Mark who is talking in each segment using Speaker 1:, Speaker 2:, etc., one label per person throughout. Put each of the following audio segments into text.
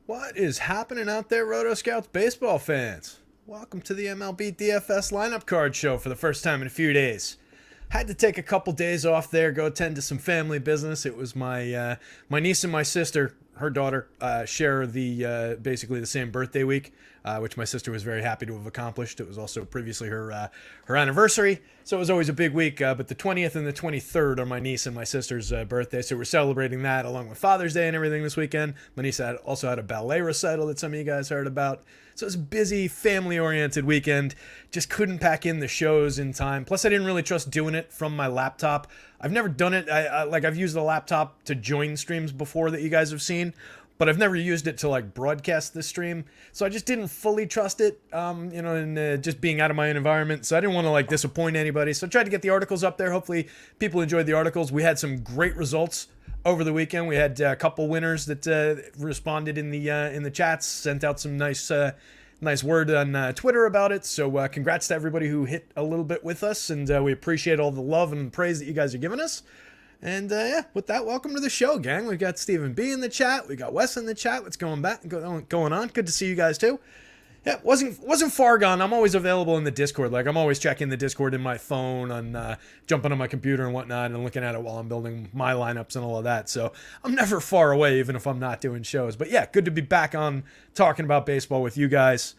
Speaker 1: What is happening out there, rotoscouts baseball fans? Welcome to the MLB DFS Lineup Card show for the first time in a few days. Had to take a couple days off there, go attend to some family business. It was my niece and my sister, her daughter, share the basically the same birthday week, which my sister was very happy to have accomplished. It was also previously her anniversary, so it was always a big week. But the 20th and the 23rd are my niece and my sister's birthday, so we're celebrating that along with Father's Day and everything this weekend. My niece also had a ballet recital that some of you guys heard about. So it was a busy, family-oriented weekend. Just couldn't pack in the shows in time. Plus, I didn't really trust doing it from my laptop. I've never done it. I've used the laptop to join streams before that you guys have seen, but I've never used it to broadcast the stream. So I just didn't fully trust it, and just being out of my own environment. So I didn't want to disappoint anybody. So I tried to get the articles up there. Hopefully, people enjoyed the articles. We had some great results over the weekend. We had a couple winners that responded in the chats, sent out some nice word on Twitter about it. So congrats to everybody who hit a little bit with us, and we appreciate all the love and praise that you guys are giving us. And with that, welcome to the show, gang. We've got Stephen B in the chat. We got Wes in the chat. What's going on? Good to see you guys too. Yeah, wasn't far gone. I'm always available in the Discord. I'm always checking the Discord in my phone, on jumping on my computer and whatnot, and looking at it while I'm building my lineups and all of that. So I'm never far away, even if I'm not doing shows. But yeah, good to be back on talking about baseball with you guys.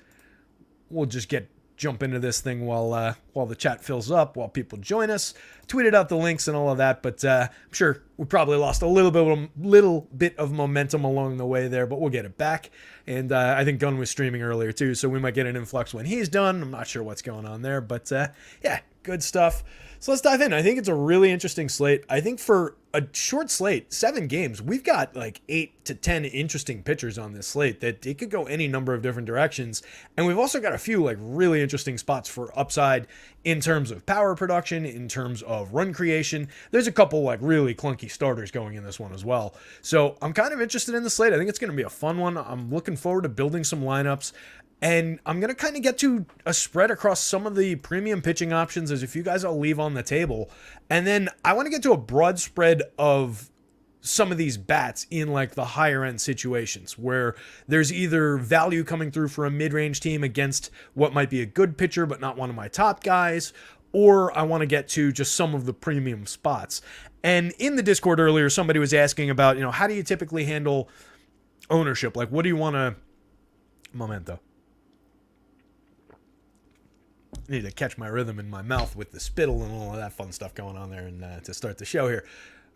Speaker 1: We'll just jump into this thing while the chat fills up, while people join us. Tweeted out the links and all of that, but I'm sure we probably lost a little bit of momentum along the way there, but we'll get it back. And I think Gunn was streaming earlier too, so we might get an influx when he's done. I'm not sure what's going on there, but yeah, good stuff. So let's dive in. I think it's a really interesting slate. I think for a short slate, 7 games, we've got 8 to 10 interesting pitchers on this slate that it could go any number of different directions. And we've also got a few really interesting spots for upside in terms of power production, in terms of run creation. There's a couple really clunky starters going in this one as well. So I'm kind of interested in the slate. I think it's going to be a fun one. I'm looking forward to building some lineups. And I'm going to kind of get to a spread across some of the premium pitching options as if you guys I'll leave on the table. And then I want to get to a broad spread of some of these bats in the higher end situations where there's either value coming through for a mid-range team against what might be a good pitcher but not one of my top guys, or I want to get to just some of the premium spots. And in the Discord earlier, somebody was asking about, how do you typically handle ownership? What do you want to... Momento. Need to catch my rhythm in my mouth with the spittle and all of that fun stuff going on there, and to start the show here.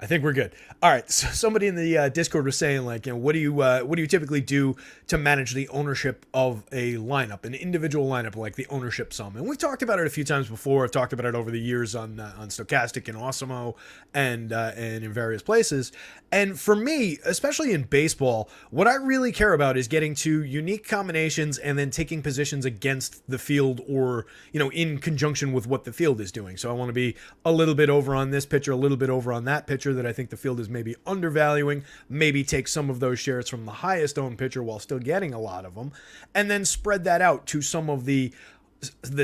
Speaker 1: I think we're good. All right. So somebody in the Discord was saying, what do you typically do to manage the ownership of a lineup, an individual lineup, the ownership sum? And we've talked about it a few times before. I've talked about it over the years on Stochastic and Awesemo and in various places. And for me, especially in baseball, what I really care about is getting to unique combinations and then taking positions against the field or, in conjunction with what the field is doing. So I want to be a little bit over on this pitcher, a little bit over on that pitcher that I think the field is maybe undervaluing, maybe take some of those shares from the highest owned pitcher while still getting a lot of them, and then spread that out to some of the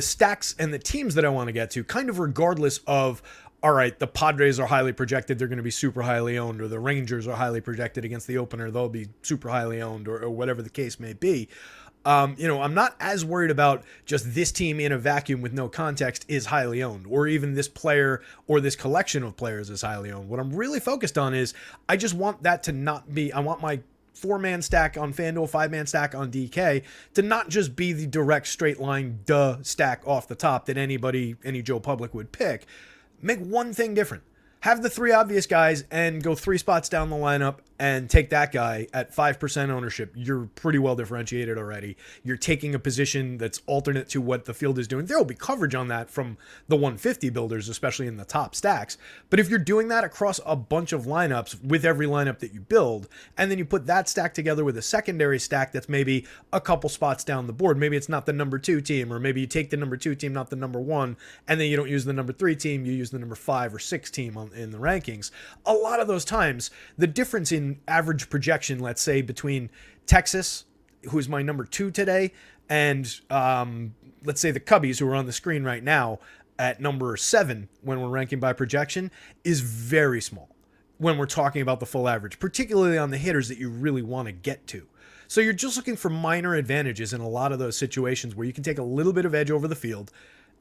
Speaker 1: stacks and the teams that I want to get to, kind of regardless of, all right, the Padres are highly projected, they're going to be super highly owned, or the Rangers are highly projected against the opener, they'll be super highly owned, or whatever the case may be. I'm not as worried about just this team in a vacuum with no context is highly owned, or even this player or this collection of players is highly owned. What I'm really focused on is I just want that to not be, I want my 4-man stack on FanDuel, 5-man stack on DK to not just be the direct straight line stack off the top that any Joe Public would pick. Make one thing different. Have the 3 obvious guys and go 3 spots down the lineup and take that guy at 5% ownership. You're pretty well differentiated already. You're taking a position that's alternate to what the field is doing. There will be coverage on that from the 150 builders, especially in the top stacks. But if you're doing that across a bunch of lineups with every lineup that you build, and then you put that stack together with a secondary stack that's maybe a couple spots down the board, maybe it's not the number 2 team, or maybe you take the number 2 team, not the number 1, and then you don't use the number 3 team, you use the number 5 or 6 team in the rankings. A lot of those times, the difference in average projection, let's say, between Texas, who's my number 2 today, and let's say the Cubbies, who are on the screen right now at number 7 when we're ranking by projection, is very small when we're talking about the full average, particularly on the hitters that you really want to get to. So you're just looking for minor advantages in a lot of those situations where you can take a little bit of edge over the field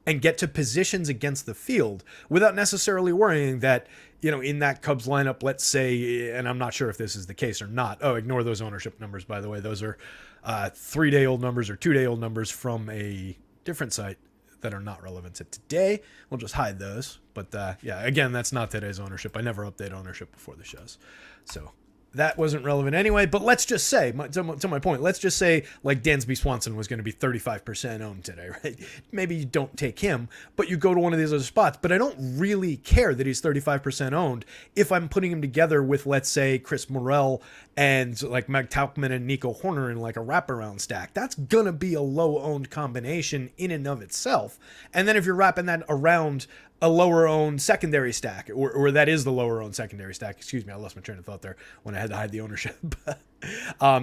Speaker 1: and get to positions against the field without necessarily worrying that, in that Cubs lineup, let's say, and I'm not sure if this is the case or not. Oh, ignore those ownership numbers, by the way. Those are 3-day-old numbers or 2-day-old numbers from a different site that are not relevant to today. We'll just hide those. But again, that's not today's ownership. I never update ownership before the shows. So that wasn't relevant anyway, but let's just say, to my point, let's just say like Dansby Swanson was going to be 35% owned today, right? Maybe you don't take him, but you go to one of these other spots. But I don't really care that he's 35% owned if I'm putting him together with, let's say, Chris Morel and like Mike Tauchman and Nico Horner in like a wraparound stack. That's going to be a low-owned combination in and of itself. And then if you're wrapping that around a lower owned secondary stack, or that is the lower owned secondary stack. Excuse me, I lost my train of thought there when I had to hide the ownership.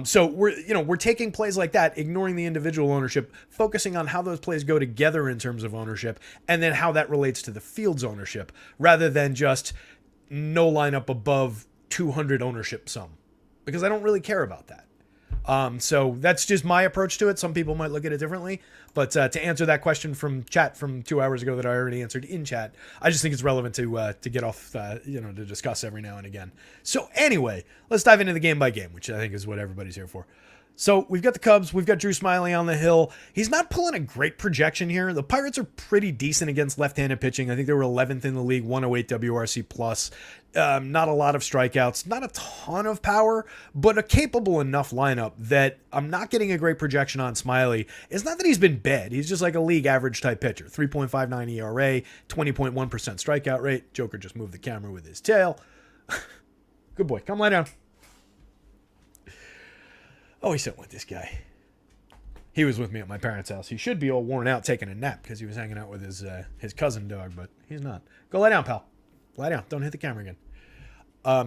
Speaker 1: So we're taking plays like that, ignoring the individual ownership, focusing on how those plays go together in terms of ownership, and then how that relates to the field's ownership, rather than just no lineup above 200 ownership sum, because I don't really care about that. So that's just my approach to it. Some people might look at it differently, but to answer that question from chat from 2 hours ago that I already answered in chat, I just think it's relevant to get off, to discuss every now and again. So anyway, let's dive into the game by game, which I think is what everybody's here for. So we've got the Cubs. We've got Drew Smyly on the hill. He's not pulling a great projection here. The Pirates are pretty decent against left-handed pitching. I think they were 11th in the league, 108 WRC plus. Not a lot of strikeouts, not a ton of power, but a capable enough lineup that I'm not getting a great projection on Smyly. It's not that he's been bad. He's just like a league average type pitcher. 3.59 ERA, 20.1% strikeout rate. Joker just moved the camera with his tail. Good boy. Come lie down. Oh, he's sitting with this guy. He was with me at my parents' house. He should be all worn out taking a nap because he was hanging out with his cousin dog, but he's not. Go lie down, pal. Lie down. Don't hit the camera again.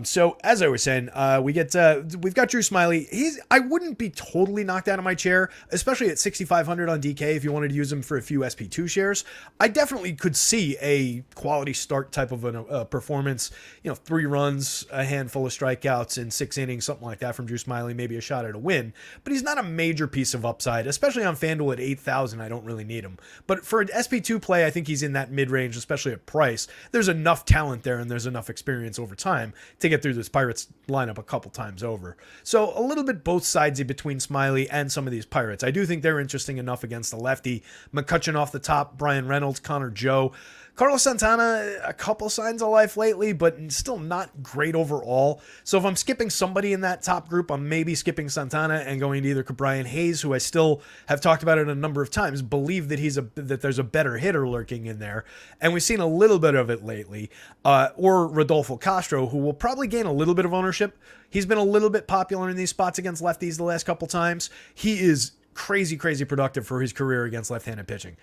Speaker 1: So as I was saying, we've got Drew Smyly. I wouldn't be totally knocked out of my chair, especially at 6,500 on DK if you wanted to use him for a few SP2 shares. I definitely could see a quality start type of a performance. 3 runs, a handful of strikeouts in 6 innings, something like that from Drew Smyly, maybe a shot at a win. But he's not a major piece of upside, especially on FanDuel at 8,000. I don't really need him. But for an SP2 play, I think he's in that mid-range, especially at price. There's enough talent there and there's enough experience over time to get through this Pirates lineup a couple times over. So a little bit both sidesy between Smyly and some of these Pirates. I do think they're interesting enough against the lefty. McCutchen off the top, Brian Reynolds, Connor Joe. Carlos Santana, a couple signs of life lately, but still not great overall. So if I'm skipping somebody in that top group, I'm maybe skipping Santana and going to either Brian Hayes, who I still have talked about it a number of times, believe that that there's a better hitter lurking in there, and we've seen a little bit of it lately, or Rodolfo Castro, who will probably gain a little bit of ownership. He's been a little bit popular in these spots against lefties the last couple times. He is crazy productive for his career against left-handed pitching.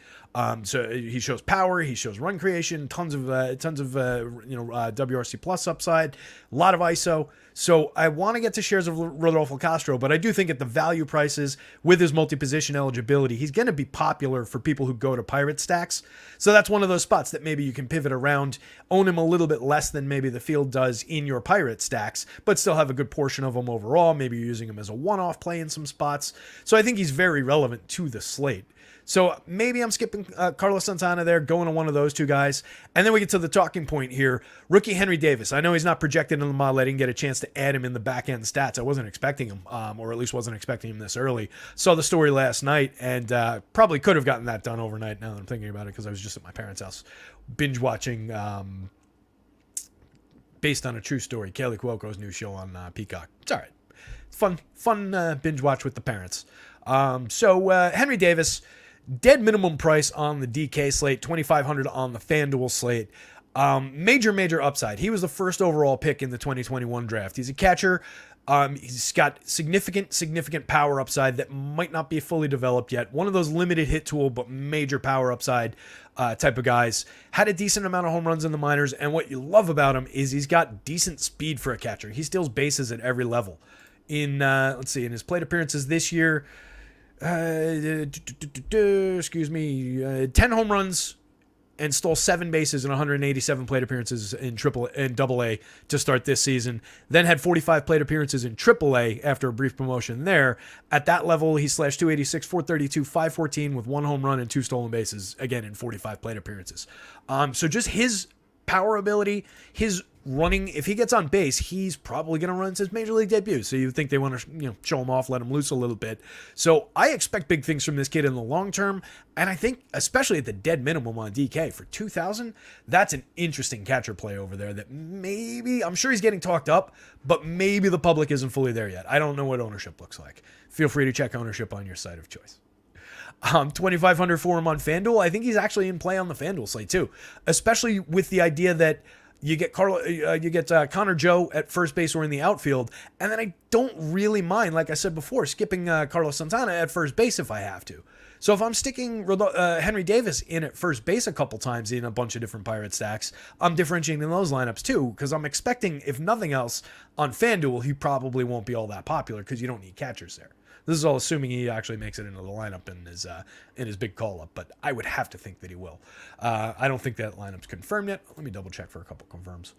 Speaker 1: So he shows power, he shows run creation, tons of WRC plus upside, a lot of ISO. So I want to get to shares of Rodolfo Castro, but I do think at the value prices with his multi-position eligibility, he's going to be popular for people who go to Pirate stacks. So that's one of those spots that maybe you can pivot around, own him a little bit less than maybe the field does in your Pirate stacks, but still have a good portion of them overall. Maybe you're using him as a one-off play in some spots. So I think he's very relevant to the slate. So maybe I'm skipping Carlos Santana there, going to one of those two guys. And then we get to the talking point here. Rookie Henry Davis. I know he's not projected in the model. I didn't get a chance to add him in the back end stats. I wasn't expecting him, or at least wasn't expecting him this early. Saw the story last night and probably could have gotten that done overnight now that I'm thinking about it, because I was just at my parents' house binge watching, based on a true story, Kaylee Cuoco's new show on Peacock. It's all right. Fun binge watch with the parents. So Henry Davis, dead minimum price on the DK slate, 2,500 on the FanDuel slate. Major upside. He was the first overall pick in the 2021 draft. He's a catcher. He's got significant power upside that might not be fully developed yet. One of those limited hit tool, but major power upside type of guys. Had a decent amount of home runs in the minors, and what you love about him is he's got decent speed for a catcher. He steals bases at every level. In his plate appearances this year, 10 home runs, and stole 7 bases in 187 plate appearances in Double A to start this season. Then had 45 plate appearances in Triple A after a brief promotion there. At that level, he slashed 286, 432, 514 with 1 home run and 2 stolen bases, again in 45 plate appearances. So just his power ability, his running, if he gets on base, he's probably going to run his major league debut. So you think they want to, show him off, let him loose a little bit. So I expect big things from this kid in the long term. And I think, especially at the dead minimum on DK for 2,000, that's an interesting catcher play over there that maybe, I'm sure he's getting talked up, but maybe the public isn't fully there yet. I don't know what ownership looks like. Feel free to check ownership on your site of choice. 2,500 for him on FanDuel. I think he's actually in play on the FanDuel slate too, especially with the idea that you get Connor Joe at first base or in the outfield, and then I don't really mind, like I said before, skipping Carlos Santana at first base if I have to. So if I'm sticking Henry Davis in at first base a couple times in a bunch of different Pirate stacks, I'm differentiating those lineups too, because I'm expecting, if nothing else, on FanDuel, he probably won't be all that popular because you don't need catchers there. This is all assuming he actually makes it into the lineup in his big call-up, but I would have to think that he will. I don't think that lineup's confirmed yet. Let me double-check for a couple confirms.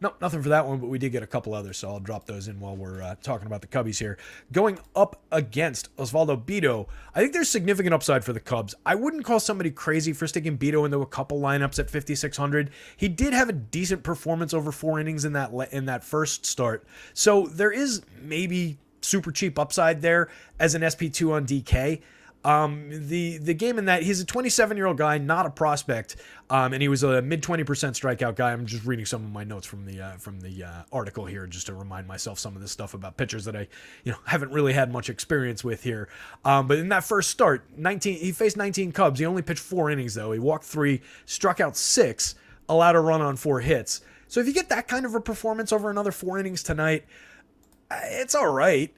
Speaker 1: No, nothing for that one, but we did get a couple others, so I'll drop those in while we're talking about the Cubbies here. Going up against Osvaldo Bido, I think there's significant upside for the Cubs. I wouldn't call somebody crazy for sticking Bido into a couple lineups at 5,600. He did have a decent performance over 4 innings in that first start, so there is maybe super cheap upside there as an SP2 on DK. The game in that, he's a 27-year-old guy, not a prospect, and he was a mid 20% strikeout guy. I'm just reading some of my notes from the article here just to remind myself some of this stuff about pitchers that I haven't really had much experience with here. But in that first start, he faced 19 Cubs. He only pitched 4 innings though. He walked 3, struck out 6, allowed a run on 4 hits. So if you get that kind of a performance over another 4 innings tonight, it's all right.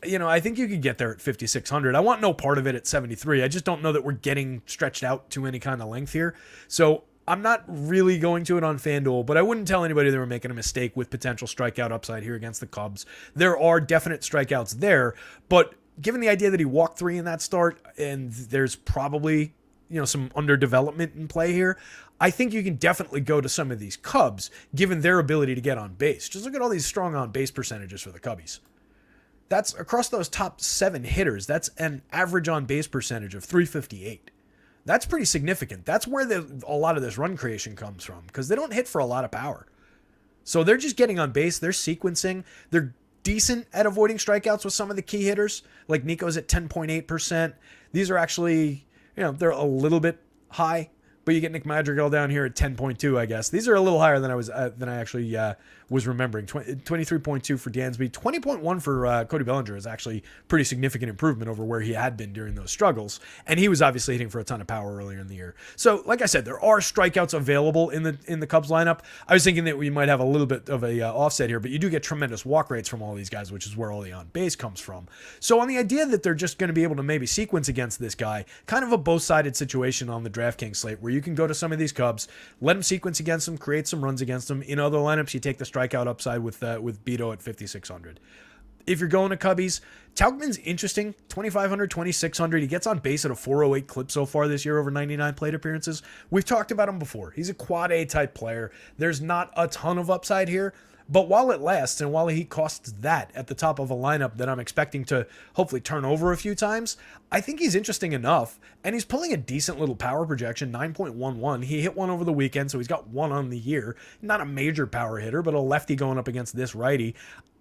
Speaker 1: I think you could get there at 5,600. I want no part of it at 73. I just don't know that we're getting stretched out to any kind of length here. So I'm not really going to it on FanDuel, but I wouldn't tell anybody they were making a mistake with potential strikeout upside here against the Cubs. There are definite strikeouts there, but given the idea that he walked 3 in that start and there's probably some underdevelopment in play here, I think you can definitely go to some of these Cubs given their ability to get on base. Just look at all these strong on base percentages for the Cubbies. That's across those top 7 hitters. That's an average on base percentage of 358. That's pretty significant. That's where a lot of this run creation comes from, because they don't hit for a lot of power. So they're just getting on base. They're sequencing. They're decent at avoiding strikeouts with some of the key hitters, like Nico's at 10.8%. These are actually, they're a little bit high, but you get Nick Madrigal down here at 10.2, I guess. These are a little higher than I actually was remembering. 23.2 for Dansby, 20.1 for Cody Bellinger is actually pretty significant improvement over where he had been during those struggles. And he was obviously hitting for a ton of power earlier in the year. So, like I said, there are strikeouts available in the Cubs lineup. I was thinking that we might have a little bit of a offset here, but you do get tremendous walk rates from all these guys, which is where all the on base comes from. So on the idea that they're just going to be able to maybe sequence against this guy, kind of a both-sided situation on the DraftKings slate where you can go to some of these Cubs, let them sequence against them, create some runs against them. In other lineups, you take the strikeout upside with Bido at 5,600. If you're going to Cubbies, Tauchman's interesting. 2,500, 2,600. He gets on base at a 408 clip so far this year over 99 plate appearances. We've talked about him before. He's a quad A type player. There's not a ton of upside here. But while it lasts and while he costs that at the top of a lineup that I'm expecting to hopefully turn over a few times, I think he's interesting enough. And he's pulling a decent little power projection, 9.11. He hit one over the weekend, so he's got 1 on the year. Not a major power hitter, but a lefty going up against this righty.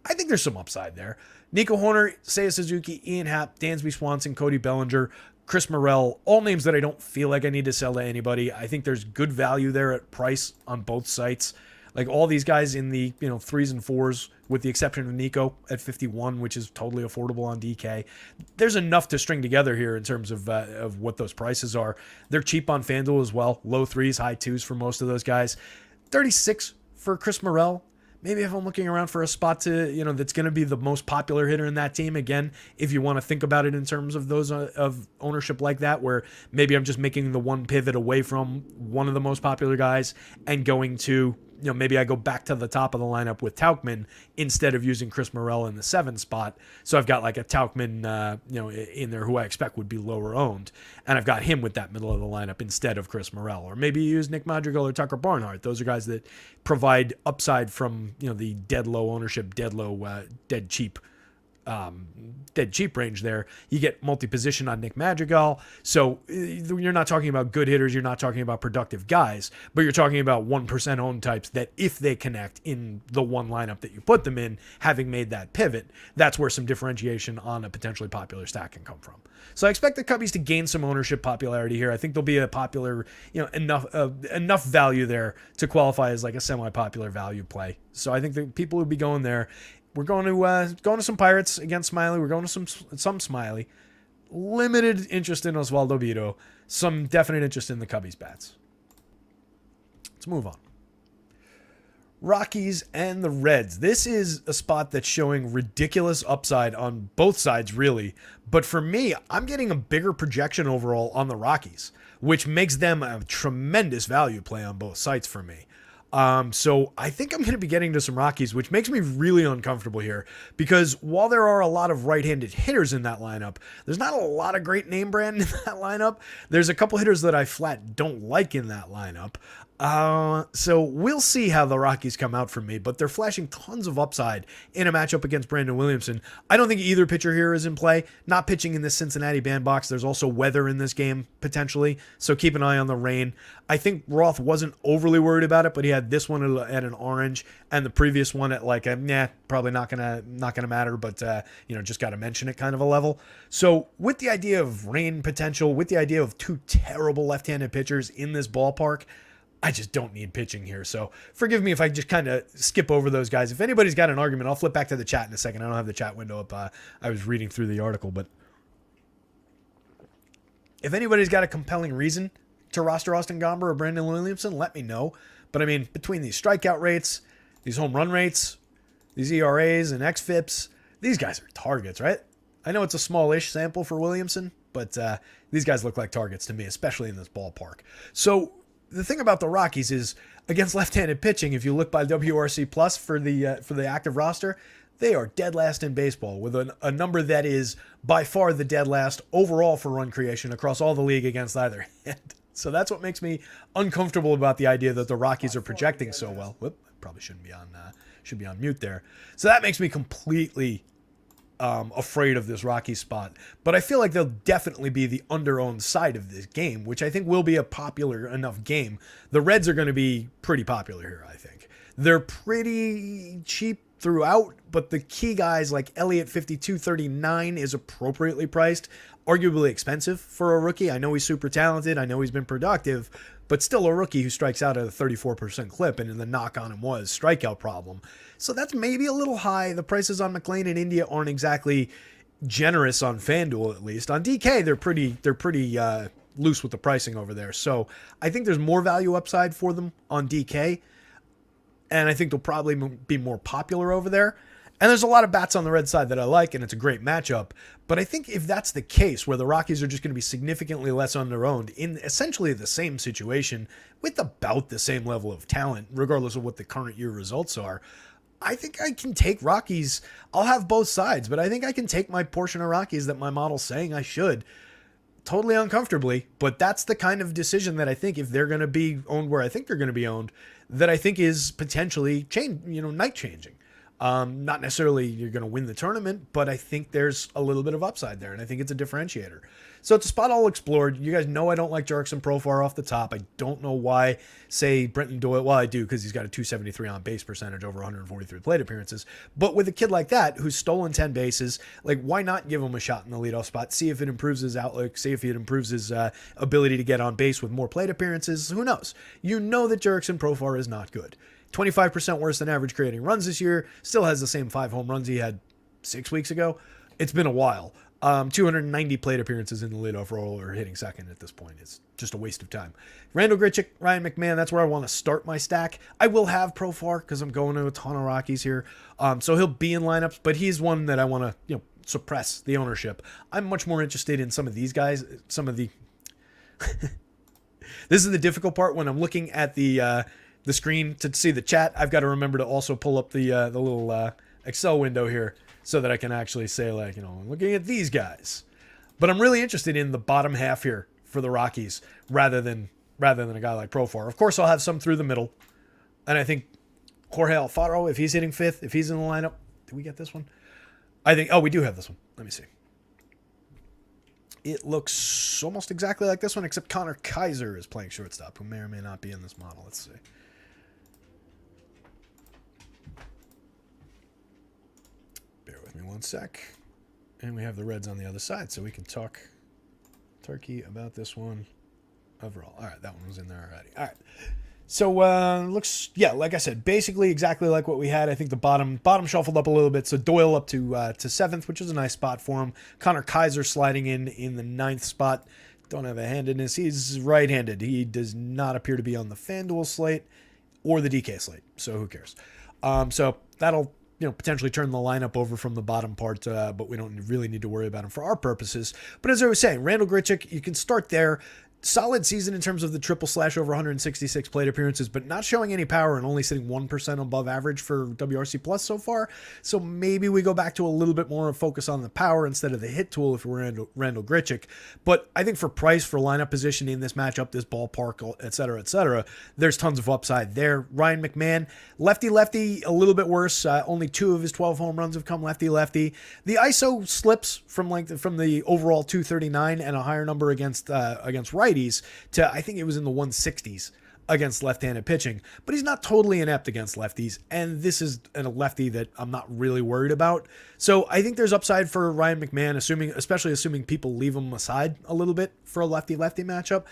Speaker 1: I think there's some upside there. Nico Horner, Seiya Suzuki, Ian Happ, Dansby Swanson, Cody Bellinger, Chris Morel, all names that I don't feel like I need to sell to anybody. I think there's good value there at price on both sites. Like all these guys in the 3s and 4s, with the exception of Nico at 51, which is totally affordable on DK. There's enough to string together here in terms of what those prices are. They're cheap on FanDuel as well. Low 3s, high 2s for most of those guys. 36 for Chris Morel. Maybe if I'm looking around for a spot to, that's going to be the most popular hitter in that team. Again, if you want to think about it in terms of those of ownership like that, where maybe I'm just making the one pivot away from one of the most popular guys and going to maybe I go back to the top of the lineup with Tauchman instead of using Chris Morel in the 7 spot. So I've got like a Tauchman, in there who I expect would be lower owned. And I've got him with that middle of the lineup instead of Chris Morel. Or maybe you use Nick Madrigal or Tucker Barnhart. Those are guys that provide upside from, the dead low ownership, dead cheap range there. You get multi-position on Nick Madrigal. So you're not talking about good hitters. You're not talking about productive guys, but you're talking about 1% owned types that if they connect in the one lineup that you put them in, having made that pivot, that's where some differentiation on a potentially popular stack can come from. So I expect the Cubbies to gain some ownership popularity here. I think there'll be a popular, enough value there to qualify as like a semi-popular value play. So I think the people will be going there. We're going to some Pirates against Smiley. We're going to some Smiley. Limited interest in Osvaldo Vito. Some definite interest in the Cubbies bats. Let's move on. Rockies and the Reds. This is a spot that's showing ridiculous upside on both sides, really. But for me, I'm getting a bigger projection overall on the Rockies, which makes them a tremendous value play on both sites for me. So I think I'm going to be getting to some Rockies, which makes me really uncomfortable here because while there are a lot of right-handed hitters in that lineup, there's not a lot of great name brand in that lineup. There's a couple hitters that I flat don't like in that lineup. So we'll see how the Rockies come out for me, but they're flashing tons of upside in a matchup against Brandon Williamson. I don't think either pitcher here is in play. Not pitching in this Cincinnati bandbox. There's also weather in this game potentially, so keep an eye on the rain. I think Roth wasn't overly worried about it, but he had this one at an orange and the previous one at like a probably not gonna matter, but just got to mention it kind of a level. So with the idea of rain potential, with the idea of two terrible left-handed pitchers in this ballpark, I just don't need pitching here. So forgive me if I just kind of skip over those guys. If anybody's got an argument, I'll flip back to the chat in a second. I don't have the chat window up. I was reading through the article, but if anybody's got a compelling reason to roster Austin Gomber or Brandon Williamson, let me know. But I mean, between these strikeout rates, these home run rates, these ERAs and XFIPs, these guys are targets, right? I know it's a smallish sample for Williamson, but these guys look like targets to me, especially in this ballpark. So the thing about the Rockies is against left-handed pitching, if you look by WRC plus for the active roster, they are dead last in baseball with a number that is by far the dead last overall for run creation across all the league against either hand. So that's what makes me uncomfortable about the idea that the Rockies are projecting so well. Whoop, probably should be on mute there. So that makes me completely afraid of this Rockies spot. But I feel like they'll definitely be the under-owned side of this game, which I think will be a popular enough game. The Reds are going to be pretty popular here, I think. They're pretty cheap throughout, but the key guys like Elliott 52.39 is appropriately priced, arguably expensive for a rookie. I know he's super talented. I know he's been productive, but still a rookie who strikes out at a 34% clip, and the knock on him was strikeout problem. So that's maybe a little high. The prices on McLean and India aren't exactly generous on FanDuel, at least. On DK, they're pretty loose with the pricing over there. So I think there's more value upside for them on DK, and I think they'll probably be more popular over there. And there's a lot of bats on the red side that I like, and it's a great matchup. But I think if that's the case, where the Rockies are just going to be significantly less under-owned in essentially the same situation with about the same level of talent, regardless of what the current year results are, I think I can take Rockies. I'll have both sides, but I think I can take my portion of Rockies that my model's saying I should, totally uncomfortably. But that's the kind of decision that I think, if they're going to be owned where I think they're going to be owned, that I think is potentially night changing. Not necessarily you're going to win the tournament, but I think there's a little bit of upside there, and I think it's a differentiator. So it's a spot I'll explore. You guys know I don't like Jurickson Profar off the top. I don't know why, say, Brenton Doyle. Well, I do, because he's got a 273 on base percentage over 143 plate appearances. But with a kid like that who's stolen 10 bases, like, why not give him a shot in the leadoff spot? See if it improves his outlook. See if it improves his ability to get on base with more plate appearances. Who knows? You know that Jurickson Profar is not good. 25% worse than average creating runs this year. Still has the same 5 home runs he had 6 weeks ago. It's been a while. 290 plate appearances in the leadoff role or hitting second at this point. It's just a waste of time. Randall Grichuk, Ryan McMahon, that's where I want to start my stack. I will have Profar because I'm going to a ton of Rockies here. So he'll be in lineups, but he's one that I want to, suppress the ownership. I'm much more interested in some of these guys, some of the... This is the difficult part when I'm looking at the the screen to see the chat, I've got to remember to also pull up the little Excel window here so that I can actually say, like, I'm looking at these guys. But I'm really interested in the bottom half here for the Rockies rather than a guy like Profar. Of course, I'll have some through the middle. And I think Jorge Alfaro, if he's hitting fifth, if he's in the lineup, did we get this one? We do have this one. Let me see. It looks almost exactly like this one, except Connor Kaiser is playing shortstop, who may or may not be in this model. Let's see. Bear with me one sec. And we have the Reds on the other side, so we can talk turkey about this one overall. All right, that one was in there already. All right. So looks, like I said, basically exactly like what we had. I think the bottom shuffled up a little bit. So Doyle up to seventh, which is a nice spot for him. Connor Kaiser sliding in the ninth spot. Don't have a handedness. He's right-handed. He does not appear to be on the FanDuel slate or the DK slate. So who cares? So that'll potentially turn the lineup over from the bottom part, but we don't really need to worry about him for our purposes. But as I was saying, Randall Grichuk, you can start there. Solid season in terms of the triple slash over 166 plate appearances, but not showing any power and only sitting 1% above average for WRC plus so far. So maybe we go back to a little bit more of focus on the power instead of the hit tool if we're Randall Grichuk. But I think for price, for lineup position in this matchup, this ballpark, et cetera, there's tons of upside there. Ryan McMahon, lefty, a little bit worse. Only 2 of his 12 home runs have come lefty. The ISO slips from the overall 239 and a higher number against righties to, I think it was in the 160s against left-handed pitching, but he's not totally inept against lefties, and this is a lefty that I'm not really worried about. So I think there's upside for Ryan McMahon, especially assuming people leave him aside a little bit for a lefty-lefty matchup.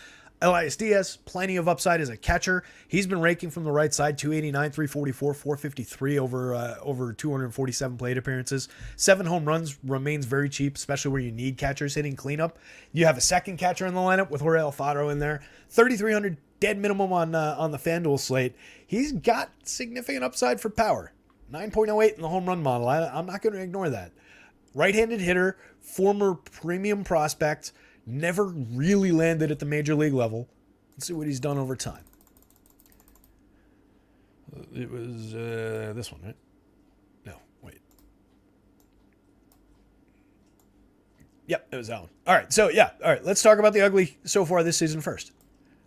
Speaker 1: Elias Diaz, plenty of upside as a catcher. He's been raking from the right side, 289, 344, 453 over 247 plate appearances. 7 home runs remains very cheap, especially where you need catchers hitting cleanup. You have a second catcher in the lineup with Jorge Alfaro in there. 3,300 dead minimum on the FanDuel slate. He's got significant upside for power. 9.08 in the home run model. I'm not going to ignore that. Right-handed hitter, former premium prospect, never really landed at the major league level. Let's see what he's done over time. It was this one, right? No, wait. Yep, it was that one. All right, so let's talk about the ugly so far this season first.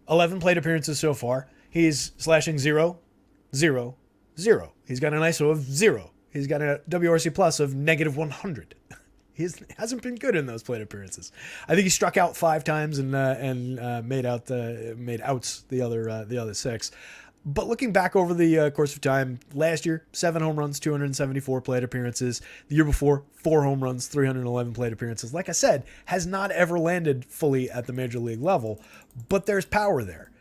Speaker 1: 11 plate appearances so far. He's slashing 0, 0, 0. He's got an ISO of 0. He's got a WRC plus of negative 100. He hasn't been good in those plate appearances. I think he struck out 5 times and made outs the other 6. But looking back over the course of time, last year 7 home runs, 274 plate appearances. The year before 4 home runs, 311 plate appearances. Like I said, has not ever landed fully at the major league level, but there's power there.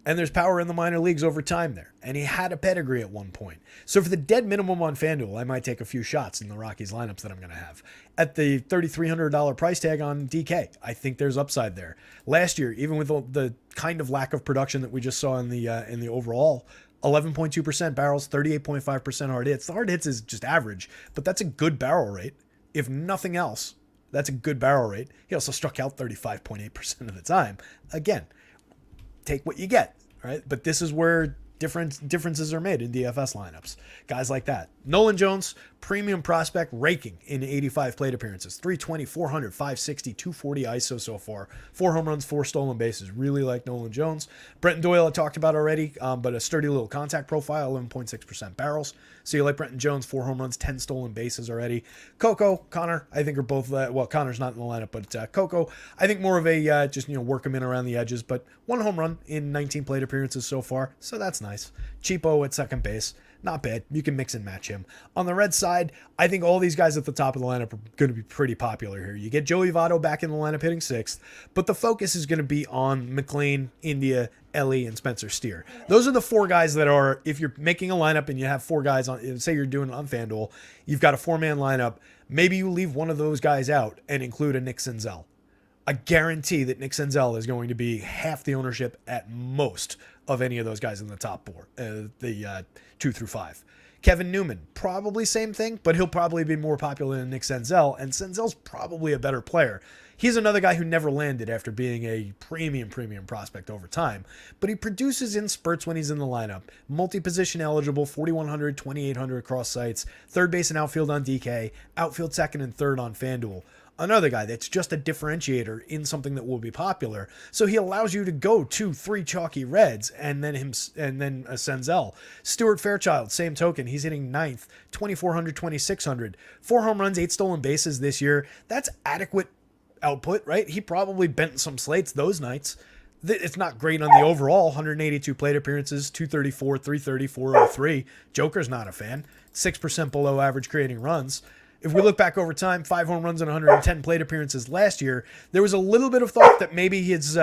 Speaker 1: And there's power in the minor leagues over time there. And he had a pedigree at one point. So for the dead minimum on FanDuel, I might take a few shots in the Rockies lineups that I'm going to have. At the $3,300 price tag on DK, I think there's upside there. Last year, even with the kind of lack of production that we just saw in the overall, 11.2% barrels, 38.5% hard hits. The hard hits is just average, but that's a good barrel rate. If nothing else, that's a good barrel rate. He also struck out 35.8% of the time. Again, take what you get, right? But this is where differences are made in DFS lineups. Guys like that. Nolan Jones, premium prospect, raking in 85 plate appearances. 320, 400, 560, 240 ISO so far. 4 home runs, 4 stolen bases. Really like Nolan Jones. Brenton Doyle I talked about already, but a sturdy little contact profile, 11.6% barrels. So you like Brenton Jones, 4 home runs, 10 stolen bases already. Coco, Connor, I think are both, Connor's not in the lineup, but Coco, I think more of a just, work him in around the edges, but 1 home run in 19 plate appearances so far. So that's nice. Cheapo at second base. Not bad. You can mix and match him. On the Red side, I think all these guys at the top of the lineup are going to be pretty popular here. You get Joey Votto back in the lineup hitting 6th, but the focus is going to be on McLean, India, Ellie, and Spencer Steer. Those are the 4 guys that are, if you're making a lineup and you have 4 guys on, say you're doing it on FanDuel, you've got a 4-man lineup, maybe you leave one of those guys out and include a Nick Senzel. I guarantee that Nick Senzel is going to be half the ownership at most of any of those guys in the top 4, the 2 through 5. Kevin Newman, probably same thing, but he'll probably be more popular than Nick Senzel, and Senzel's probably a better player. He's another guy who never landed after being a premium prospect over time, but he produces in spurts when he's in the lineup. Multi-position eligible, 4,100, 2,800 across sites, third base and outfield on DK, outfield second and third on FanDuel. Another guy that's just a differentiator in something that will be popular. So he allows you to go 2-3 chalky reds and then a Senzel. Stuart Fairchild, same token. He's hitting 9th, 2,400, 2,600. 4 home runs, 8 stolen bases this year. That's adequate output, right? He probably bent some slates those nights. It's not great on the overall. 182 plate appearances, 234, 330, 403. Joker's not a fan. 6% below average creating runs. If we look back over time, 5 home runs and 110 plate appearances last year, there was a little bit of thought that maybe his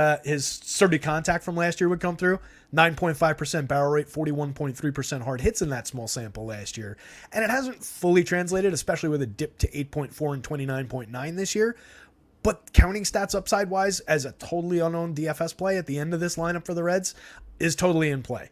Speaker 1: sturdy contact from last year would come through. 9.5% barrel rate, 41.3% hard hits in that small sample last year. And it hasn't fully translated, especially with a dip to 8.4 and 29.9 this year. But counting stats upside-wise as a totally unknown DFS play at the end of this lineup for the Reds is totally in play.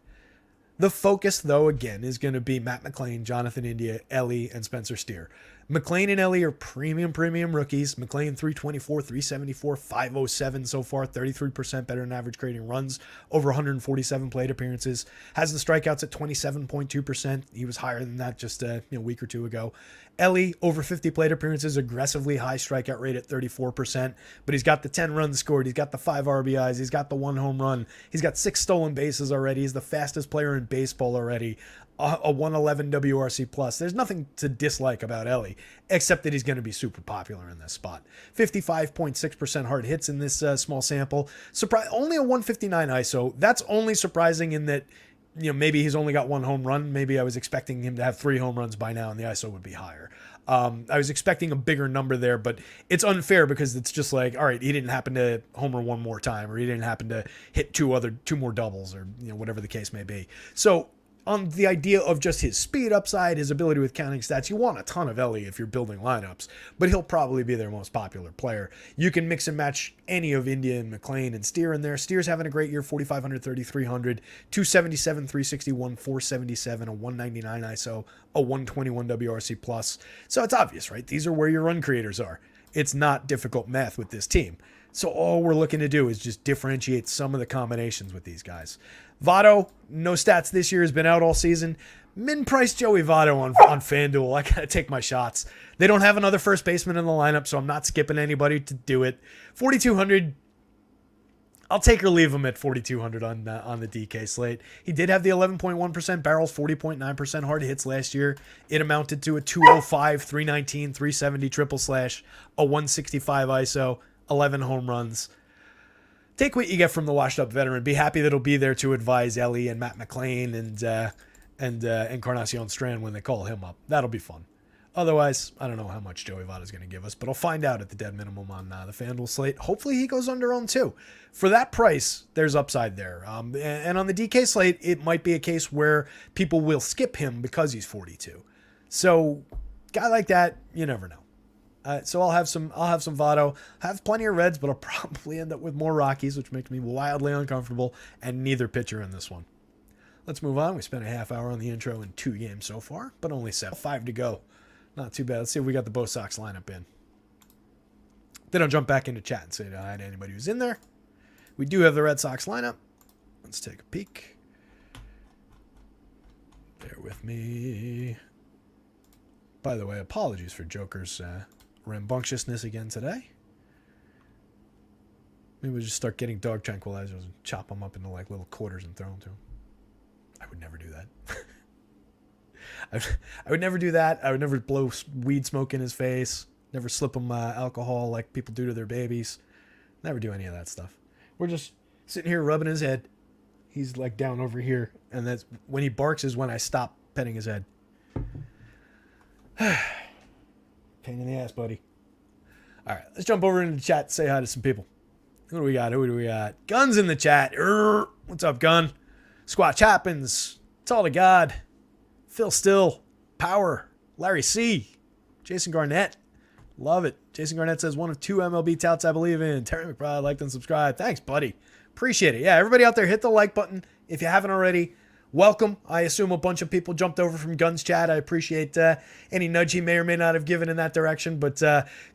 Speaker 1: The focus, though, again, is going to be Matt McLain, Jonathan India, Ellie, and Spencer Steer. McLain and Ellie are premium rookies. McLain 324, 374, 507 so far, 33% better than average creating runs, over 147 plate appearances. Has the strikeouts at 27.2%. He was higher than that just a week or two ago. Ellie, over 50 plate appearances, aggressively high strikeout rate at 34%, but he's got the 10 runs scored, he's got the 5 RBIs, he's got the 1 home run, he's got 6 stolen bases already, he's the fastest player in baseball already, a 111 WRC plus. There's nothing to dislike about Ellie, except that he's going to be super popular in this spot. 55.6% hard hits in this small sample. Only a 159 ISO. That's only surprising in that, maybe he's only got 1 home run. Maybe I was expecting him to have 3 home runs by now and the ISO would be higher. I was expecting a bigger number there, but it's unfair because it's just like, all right, he didn't happen to homer 1 more time, or he didn't happen to hit 2 more doubles, or whatever the case may be. So on the idea of just his speed upside, his ability with counting stats, you want a ton of Ellie if you're building lineups, but he'll probably be their most popular player. You can mix and match any of India and McLain and Steer in there. Steer's having a great year, 4,500, 3,300, 277, 361, 477, a 199 ISO, a 121 WRC plus. So it's obvious, right? These are where your run creators are. It's not difficult math with this team. So all we're looking to do is just differentiate some of the combinations with these guys. Votto, no stats this year, has been out all season. Min-price Joey Votto on FanDuel. I got to take my shots. They don't have another first baseman in the lineup, so I'm not skipping anybody to do it. 4,200, I'll take or leave him at 4,200 on the DK slate. He did have the 11.1% barrels, 40.9% hard hits last year. It amounted to a 205, 319, 370 triple slash, a 165 ISO, 11 home runs. Take what you get from the washed-up veteran. Be happy that he'll be there to advise Ellie and Matt McLain and Encarnacion Strand when they call him up. That'll be fun. Otherwise, I don't know how much Joey Votto's going to give us, but I'll find out at the dead minimum on the FanDuel slate. Hopefully he goes under owned too. For that price, there's upside there. And on the DK slate, it might be a case where people will skip him because he's 42. So, guy like that, you never know. So I'll have some Votto. I have plenty of Reds, but I'll probably end up with more Rockies, which makes me wildly uncomfortable, and neither pitcher in this one. Let's move on. We spent a half hour on the intro in 2 games so far, but only 5 to go. Not too bad. Let's see if we got the Bo Sox lineup in. Then I'll jump back into chat and say hi to anybody who's in there. We do have the Red Sox lineup. Let's take a peek. Bear with me. By the way, apologies for Joker's rambunctiousness again today. Maybe we'll just start getting dog tranquilizers and chop them up into like little quarters and throw them to him. I would never do that. I would never do that. I would never blow weed smoke in his face. Never slip him alcohol like people do to their babies. Never do any of that stuff. We're just sitting here rubbing his head. He's like down over here. And that's when he barks is when I stop petting his head. Pain in the ass, buddy. All right, let's jump over into the chat and say hi to some people. Who do we got? Gun's in the chat. What's up, Gun? Squatch happens. It's all to God. Phil Still. Power. Larry C. Jason Garnett. Love it. Jason Garnett says, one of 2 MLB touts I believe in. Terry McBride, liked and subscribed. Thanks, buddy. Appreciate it. Yeah, everybody out there, hit the like button if you haven't already. welcome. I assume a bunch of people jumped over from Gun's chat. I appreciate any nudge he may or may not have given in that direction. But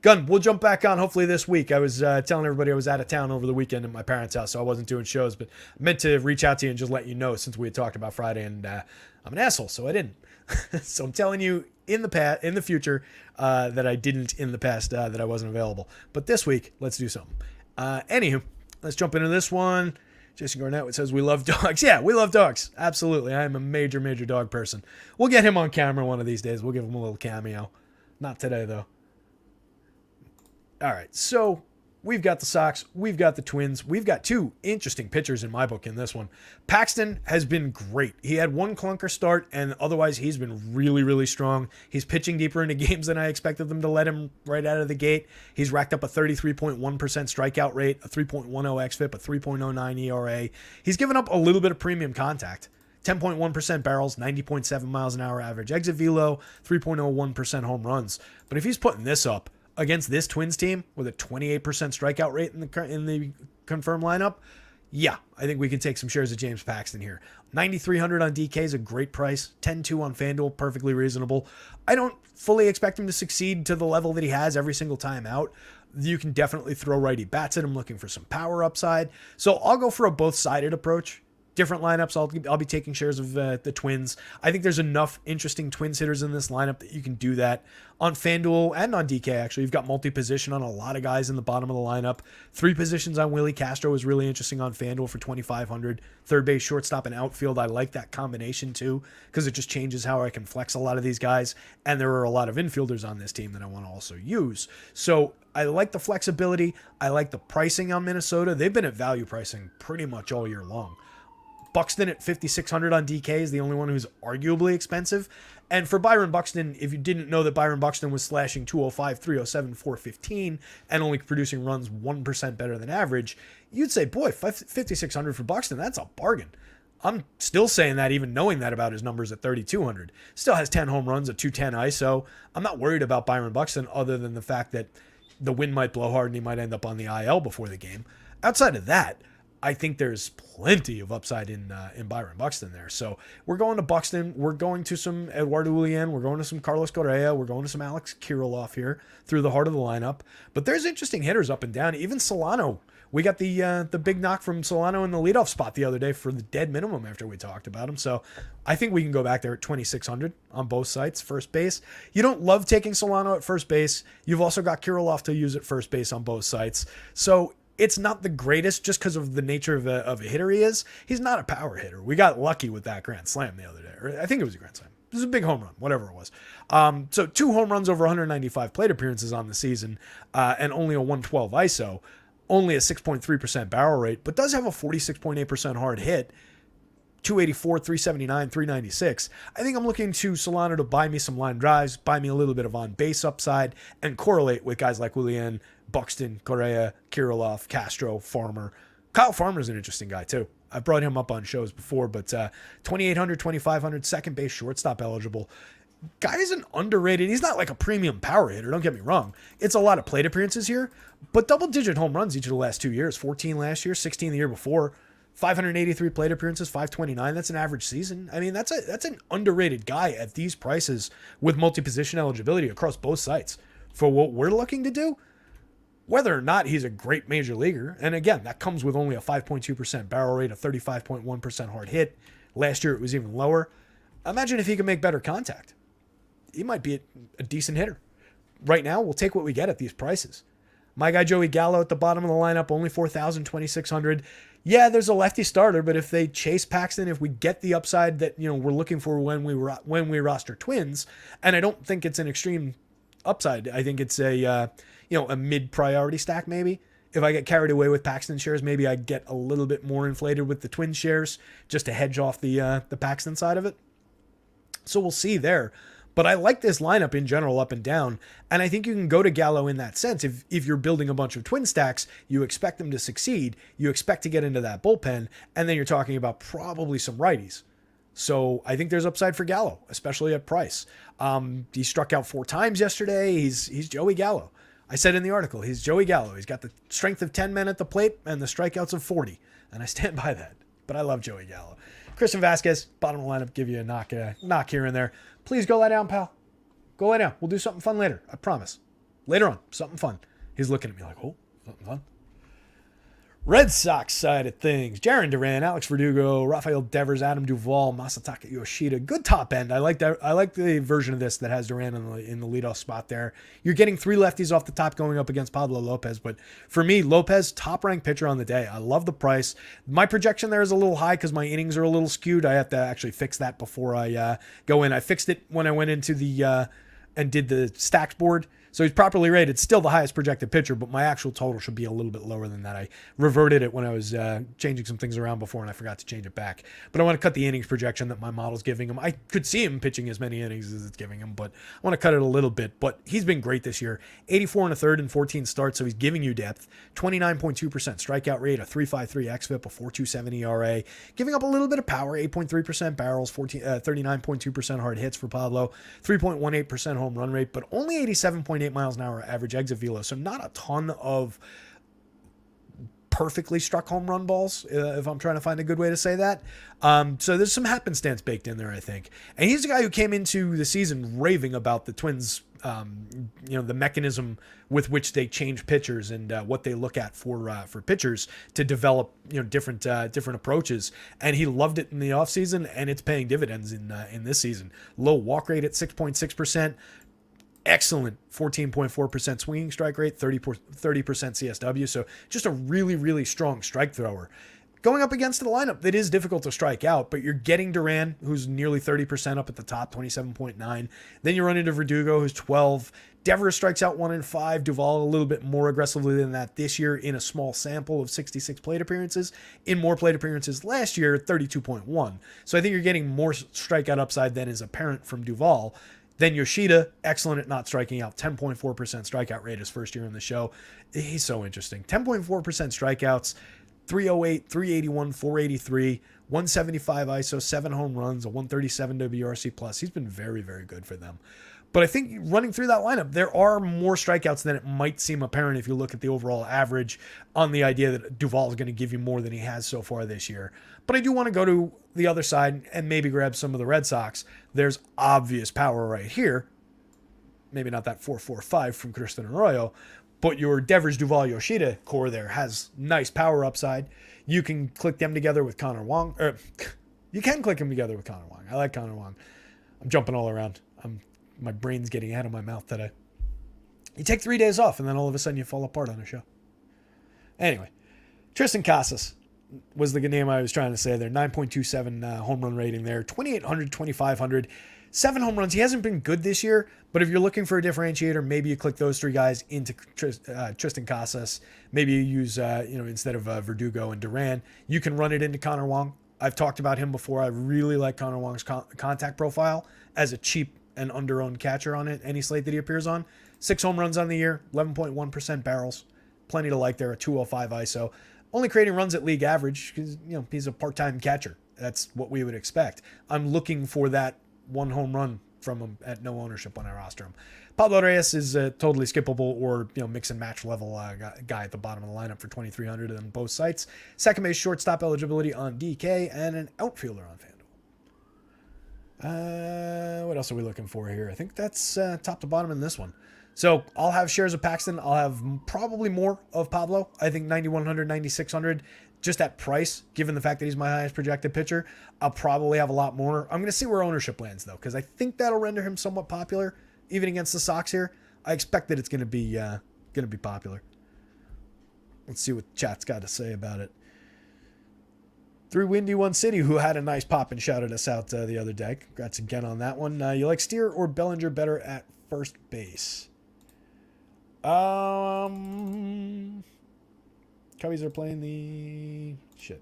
Speaker 1: Gun, we'll jump back on hopefully this week. I was telling everybody I was out of town over the weekend at my parents' house, so I wasn't doing shows. But I meant to reach out to you and just let you know since we had talked about Friday, and I'm an asshole, so I didn't. So I'm telling you in the future that I didn't in the past, that I wasn't available. But this week, let's do something. Anywho, let's jump into this one. Jason Garnett says, we love dogs. Yeah, we love dogs. Absolutely. I am a major, major dog person. We'll get him on camera one of these days. We'll give him a little cameo. Not today, though. All right, so we've got the Sox. We've got the Twins. We've got two interesting pitchers in my book in this one. Paxton has been great. He had one clunker start, and otherwise he's been really, really strong. He's pitching deeper into games than I expected them to let him right out of the gate. He's racked up a 33.1% strikeout rate, a 3.10 xFIP, a 3.09 ERA. He's given up a little bit of premium contact. 10.1% barrels, 90.7 miles an hour average exit velo, 3.01% home runs. But if he's putting this up against this Twins team with a 28% strikeout rate in the confirmed lineup, yeah, I think we can take some shares of James Paxton here. 9,300 on DK is a great price. 10-2 on FanDuel, perfectly reasonable. I don't fully expect him to succeed to the level that he has every single time out. You can definitely throw righty bats at him looking for some power upside. So I'll go for a both-sided approach. Different lineups, I'll be taking shares of the Twins. I think there's enough interesting Twins hitters in this lineup that you can do that. On FanDuel and on DK, actually, you've got multi-position on a lot of guys in the bottom of the lineup. 3 positions on Willie Castro is really interesting on FanDuel for 2,500. Third base, shortstop, and outfield. I like that combination too because it just changes how I can flex a lot of these guys. And there are a lot of infielders on this team that I want to also use. So I like the flexibility. I like the pricing on Minnesota. They've been at value pricing pretty much all year long. Buxton at 5,600 on DK is the only one who's arguably expensive. And for Byron Buxton, if you didn't know that Byron Buxton was slashing 205, 307, 415, and only producing runs 1% better than average, you'd say, boy, 5,600 for Buxton, that's a bargain. I'm still saying that even knowing that about his numbers at 3,200. Still has 10 home runs, a 210 ISO. I'm not worried about Byron Buxton other than the fact that the wind might blow hard and he might end up on the IL before the game. Outside of that, I think there's plenty of upside in Byron Buxton there. So we're going to Buxton. We're going to some Eduardo Julian. We're going to some Carlos Correa. We're going to some Alex Kirilloff here through the heart of the lineup. But there's interesting hitters up and down. Even Solano. We got the big knock from Solano in the leadoff spot the other day for the dead minimum after we talked about him. So I think we can go back there at 2,600 on both sites. First base. You don't love taking Solano at first base. You've also got Kirilloff to use at first base on both sites. So it's not the greatest just because of the nature of a hitter he is. He's not a power hitter. We got lucky with that grand slam the other day. Or I think it was a grand slam. It was a big home run, whatever it was. So 2 home runs over 195 plate appearances on the season and only a 112 ISO. Only a 6.3% barrel rate, but does have a 46.8% hard hit. 284, 379, 396. I think I'm looking to Solano to buy me some line drives, buy me a little bit of on-base upside, and correlate with guys like Julian, Buxton, Correa, Kirilloff, Castro, Farmer. Kyle Farmer's an interesting guy, too. I've brought him up on shows before, but 2,800, 2,500, second base, shortstop eligible. Guy isn't underrated. He's not like a premium power hitter, don't get me wrong. It's a lot of plate appearances here, but double-digit home runs each of the last 2 years. 14 last year, 16 the year before. 583 plate appearances, 529. That's an average season. I mean, that's an underrated guy at these prices with multi-position eligibility across both sites. For what we're looking to do, whether or not he's a great major leaguer, and again, that comes with only a 5.2% barrel rate, a 35.1% hard hit. Last year, it was even lower. Imagine if he could make better contact. He might be a decent hitter. Right now, we'll take what we get at these prices. My guy Joey Gallo at the bottom of the lineup, only 4,000, 2,600. Yeah, there's a lefty starter, but if they chase Paxton, if we get the upside that we're looking for when we roster Twins, and I don't think it's an extreme upside. I think it's a mid priority stack maybe. If I get carried away with Paxton shares, maybe I get a little bit more inflated with the Twins shares just to hedge off the Paxton side of it. So we'll see there. But I like this lineup in general up and down, and I think you can go to Gallo in that sense. If you're building a bunch of twin stacks, you expect them to succeed, you expect to get into that bullpen, and then you're talking about probably some righties. So I think there's upside for Gallo, especially at price. He struck out 4 times yesterday. He's Joey Gallo. I said in the article, he's Joey Gallo. He's got the strength of 10 men at the plate and the strikeouts of 40, and I stand by that. But I love Joey Gallo. Christian Vasquez, bottom of the lineup, give you a knock here and there. Please go lie down, pal. Go lie down. We'll do something fun later. I promise. Later on, something fun. He's looking at me like, oh, something fun. Red Sox side of things. Jarren Duran, Alex Verdugo, Rafael Devers, Adam Duvall, Masataka Yoshida. Good top end. I like that. I like the version of this that has Duran in the leadoff spot there. You're getting 3 lefties off the top going up against Pablo Lopez. But for me, Lopez, top-ranked pitcher on the day. I love the price. My projection there is a little high because my innings are a little skewed. I have to actually fix that before I go in. I fixed it when I went into the and did the stacks board. So he's properly rated, still the highest projected pitcher, but my actual total should be a little bit lower than that. I reverted it when I was changing some things around before, and I forgot to change it back. But I want to cut the innings projection that my model's giving him. I could see him pitching as many innings as it's giving him, but I want to cut it a little bit. But he's been great this year. 84 and a third in 14 starts, so he's giving you depth. 29.2% strikeout rate, a 3.53 xFIP, a 4.27 ERA. Giving up a little bit of power, 8.3% barrels, 39.2% hard hits for Pablo, 3.18% home run rate, but only 87.8 miles an hour average exit velo, so not a ton of perfectly struck home run balls, if I'm trying to find a good way to say that. So there's some happenstance baked in there, I think. And he's a guy who came into the season raving about the Twins, the mechanism with which they change pitchers and what they look at for pitchers to develop, different approaches. And he loved it in the offseason, and it's paying dividends in this season. Low walk rate at 6.6%. Excellent 14.4% swinging strike rate, 30% CSW. So just a really, really strong strike thrower. Going up against the lineup that is difficult to strike out, but you're getting Duran, who's nearly 30% up at the top, 27.9. Then you run into Verdugo, who's 12. Devers strikes out 1 in 5. Duvall a little bit more aggressively than that this year in a small sample of 66 plate appearances. In more plate appearances last year, 32.1. So I think you're getting more strikeout upside than is apparent from Duvall. Then Yoshida, excellent at not striking out, 10.4% strikeout rate his first year in the show. He's so interesting. 10.4% strikeouts, 308, 381, 483, 175 ISO, 7 home runs, a 137 WRC plus. He's been very, very good for them. But I think running through that lineup, there are more strikeouts than it might seem apparent if you look at the overall average on the idea that Duvall is going to give you more than he has so far this year. But I do want to go to the other side and maybe grab some of the Red Sox. There's obvious power right here. Maybe not that 4.45 from Kristen Arroyo, but your Devers, Duvall, Yoshida core there has nice power upside. You can click them together with Connor Wong. You can click them together with Connor Wong. I like Connor Wong. I'm jumping all around. My brain's getting out of my mouth today. You take 3 days off, and then all of a sudden you fall apart on a show. Anyway, Tristan Casas was the name I was trying to say there. 9.27 home run rating there. 2,800, 2,500. 7 home runs. He hasn't been good this year, but if you're looking for a differentiator, maybe you click those 3 guys into Tristan Casas. Maybe you use, instead of Verdugo and Duran, you can run it into Connor Wong. I've talked about him before. I really like Connor Wong's contact profile as a cheap and under-owned catcher on any slate that he appears on. 6 home runs on the year, 11.1% barrels. Plenty to like there, a 205 ISO. Only creating runs at league average because, he's a part-time catcher. That's what we would expect. I'm looking for that 1 home run from him at no ownership when I roster him. Pablo Reyes is a totally skippable or, mix and match level guy at the bottom of the lineup for 2,300 on both sites. Second base shortstop eligibility on DK and an outfielder on FanDuel. What else are we looking for here? I think that's top to bottom in this one. So I'll have shares of Paxton. I'll have probably more of Pablo. I think 9,100, 9,600, just at price, given the fact that he's my highest projected pitcher. I'll probably have a lot more. I'm going to see where ownership lands, though, because I think that'll render him somewhat popular, even against the Sox here. I expect that it's going to be popular. Let's see what chat's got to say about it. Through Windy One City, who had a nice pop and shouted us out the other day. Congrats again on that one. You like Steer or Bellinger better at first base? Cubbies are playing the shit.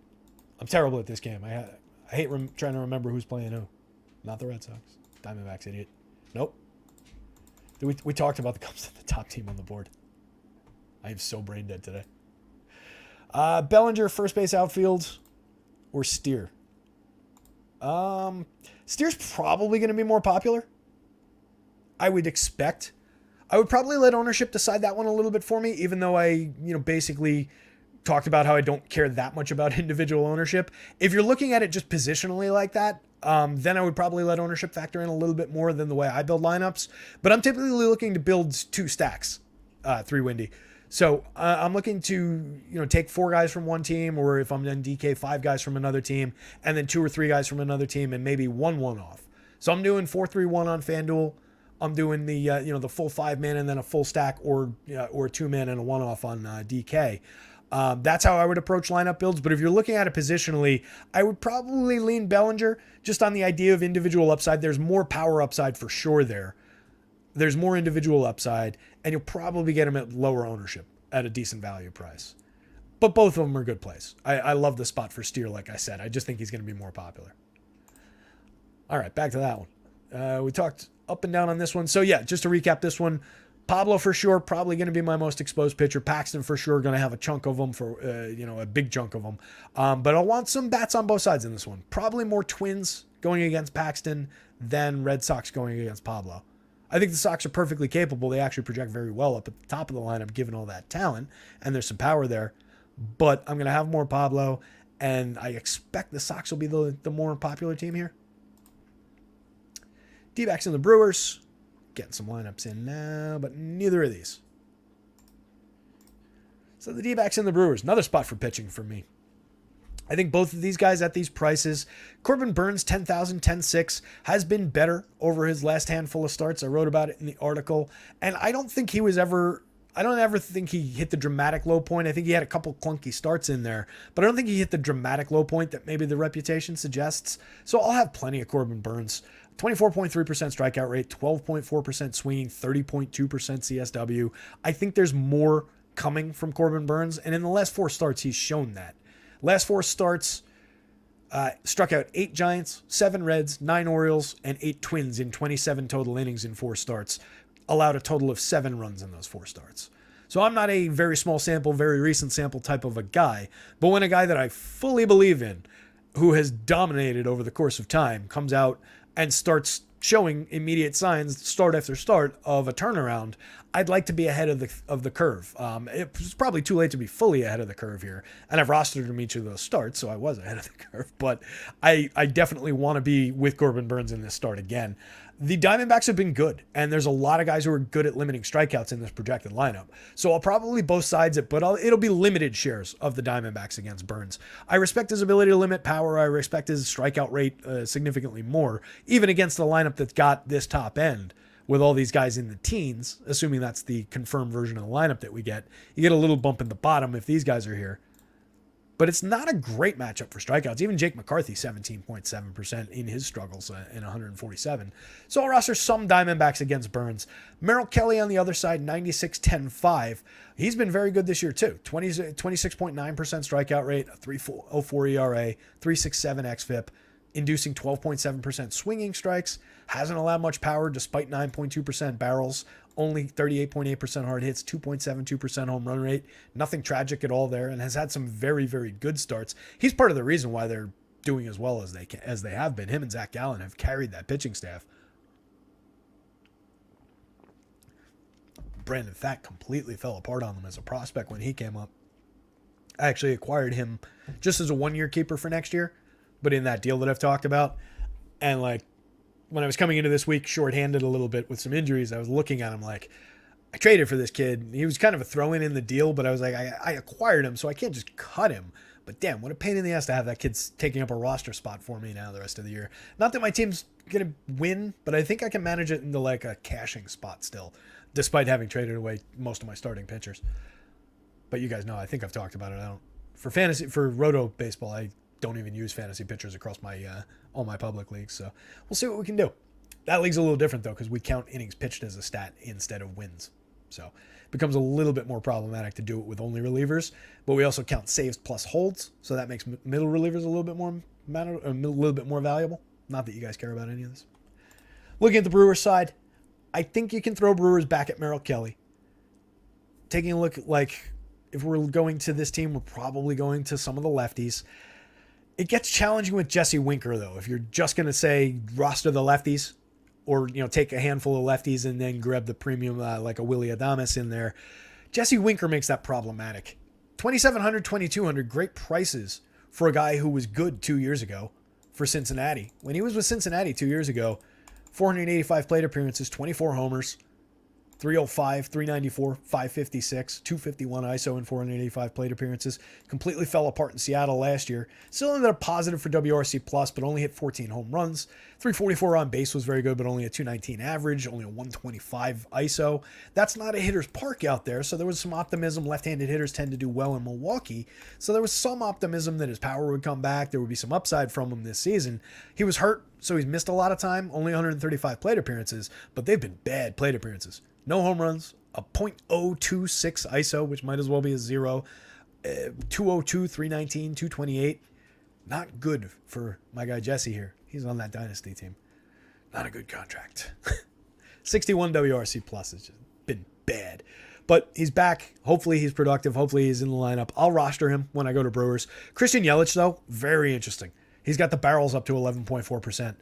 Speaker 1: I'm terrible at this game. I hate trying to remember who's playing who. Not the Red Sox. Diamondbacks, idiot. Nope. We talked about the Cubs, the top team on the board. I am so brain dead today. Bellinger, first base, outfield. Or Steer? Steer's probably going to be more popular. I would expect. I would probably let ownership decide that one a little bit for me, even though I, basically talked about how I don't care that much about individual ownership. If you're looking at it just positionally like that, then I would probably let ownership factor in a little bit more than the way I build lineups. But I'm typically looking to build 2 stacks, 3 windy. So I'm looking to, take 4 guys from one team, or if I'm in DK, 5 guys from another team, and then 2 or 3 guys from another team, and maybe 1 off. So I'm doing 4-3-1 on FanDuel. I'm doing the the full 5-man and then a full stack, or 2-man and a 1-off on DK. That's how I would approach lineup builds. But if you're looking at it positionally, I would probably lean Bellinger just on the idea of individual upside. There's more power upside for sure there. There's more individual upside, and you'll probably get him at lower ownership at a decent value price. But both of them are good plays. I love the spot for Steer, like I said. I just think he's going to be more popular. All right, back to that one. We talked up and down on this one. So, yeah, just to recap this one, Pablo for sure, probably going to be my most exposed pitcher. Paxton for sure, going to have a chunk of them, for a big chunk of them. But I'll want some bats on both sides in this one. Probably more Twins going against Paxton than Red Sox going against Pablo. I think the Sox are perfectly capable. They actually project very well up at the top of the lineup, given all that talent, and there's some power there. But I'm going to have more Pablo, and I expect the Sox will be the more popular team here. D-backs and the Brewers. Getting some lineups in now, but neither of these. So the D-backs and the Brewers, another spot for pitching for me. I think both of these guys at these prices, Corbin Burnes, 10,000, 10.6, has been better over his last handful of starts. I wrote about it in the article, and I don't ever think he hit the dramatic low point. I think he had a couple clunky starts in there, but I don't think he hit the dramatic low point that maybe the reputation suggests. So I'll have plenty of Corbin Burnes. 24.3% strikeout rate, 12.4% swinging, 30.2% CSW. I think there's more coming from Corbin Burnes, and in the last 4 starts, he's shown that. Last 4 starts, struck out 8 Giants, 7 Reds, 9 Orioles, and 8 Twins in 27 total innings in 4 starts. Allowed a total of 7 runs in those 4 starts. So I'm not a very small sample, very recent sample type of a guy, but when a guy that I fully believe in, who has dominated over the course of time, comes out and starts showing immediate signs, start after start, of a turnaround, I'd like to be ahead of the curve. It's probably too late to be fully ahead of the curve here, and I've rostered him each of those starts, so I was ahead of the curve. But I definitely want to be with Corbin Burnes in this start again. The Diamondbacks have been good, and there's a lot of guys who are good at limiting strikeouts in this projected lineup. So I'll probably both sides it, but it'll be limited shares of the Diamondbacks against Burnes. I respect his ability to limit power. I respect his strikeout rate significantly more, even against the lineup that's got this top end with all these guys in the teens, assuming that's the confirmed version of the lineup that we get. You get a little bump in the bottom if these guys are here. But it's not a great matchup for strikeouts. Even Jake McCarthy, 17.7% in his struggles in 147. So I'll roster some Diamondbacks against Burnes. Merrill Kelly on the other side, 96, 10.5. He's been very good this year too. 26.9% strikeout rate, a 3.04 ERA, 3.67 xFIP, inducing 12.7% swinging strikes. Hasn't allowed much power despite 9.2% barrels. Only 38.8% hard hits, 2.72% home run rate. Nothing tragic at all there, and has had some very, very good starts. He's part of the reason why they're doing as well as they have been. Him and Zach Gallen have carried that pitching staff. Brandon Thack completely fell apart on them as a prospect when he came up. I actually acquired him just as a 1-year keeper for next year, but in that deal that I've talked about. And when I was coming into this week shorthanded a little bit with some injuries, I was looking at him like, I traded for this kid. He was kind of a throw-in in the deal, but I was like, I acquired him, so I can't just cut him. But damn, what a pain in the ass to have that kid taking up a roster spot for me now the rest of the year. Not that my team's going to win, but I think I can manage it into a cashing spot still, despite having traded away most of my starting pitchers. But you guys know, I think I've talked about it. For Roto Baseball, I don't even use fantasy pitchers across my all my public leagues, so we'll see what we can do. That league's a little different though, because we count innings pitched as a stat instead of wins, so it becomes a little bit more problematic to do it with only relievers. But we also count saves plus holds, so that makes middle relievers a little bit more valuable. Not that you guys care about any of this. Looking at the Brewers side, I think you can throw Brewers back at Merrill Kelly. Taking a look, if we're going to this team, we're probably going to some of the lefties. It gets challenging with Jesse Winker, though. If you're just going to say roster the lefties, or take a handful of lefties and then grab the premium like a Willy Adames in there, Jesse Winker makes that problematic. $2,700, $2,200, great prices for a guy who was good 2 years ago for Cincinnati. When he was with Cincinnati 2 years ago, 485 plate appearances, 24 homers, 305, 394, 556, 251 ISO in 485 plate appearances. Completely fell apart in Seattle last year. Still ended up positive for WRC+, but only hit 14 home runs. 344 on base was very good, but only a 219 average, only a 125 ISO. That's not a hitter's park out there, so there was some optimism. Left-handed hitters tend to do well in Milwaukee, so there was some optimism that his power would come back. There would be some upside from him this season. He was hurt, so he's missed a lot of time, only 135 plate appearances, but they've been bad plate appearances. No home runs, a .026 ISO, which might as well be a 0, 202, 319, 228. Not good for my guy Jesse here. He's on that dynasty team. Not a good contract. 61 WRC plus has just been bad. But he's back. Hopefully he's productive. Hopefully he's in the lineup. I'll roster him when I go to Brewers. Christian Yelich, though, very interesting. He's got the barrels up to 11.4%.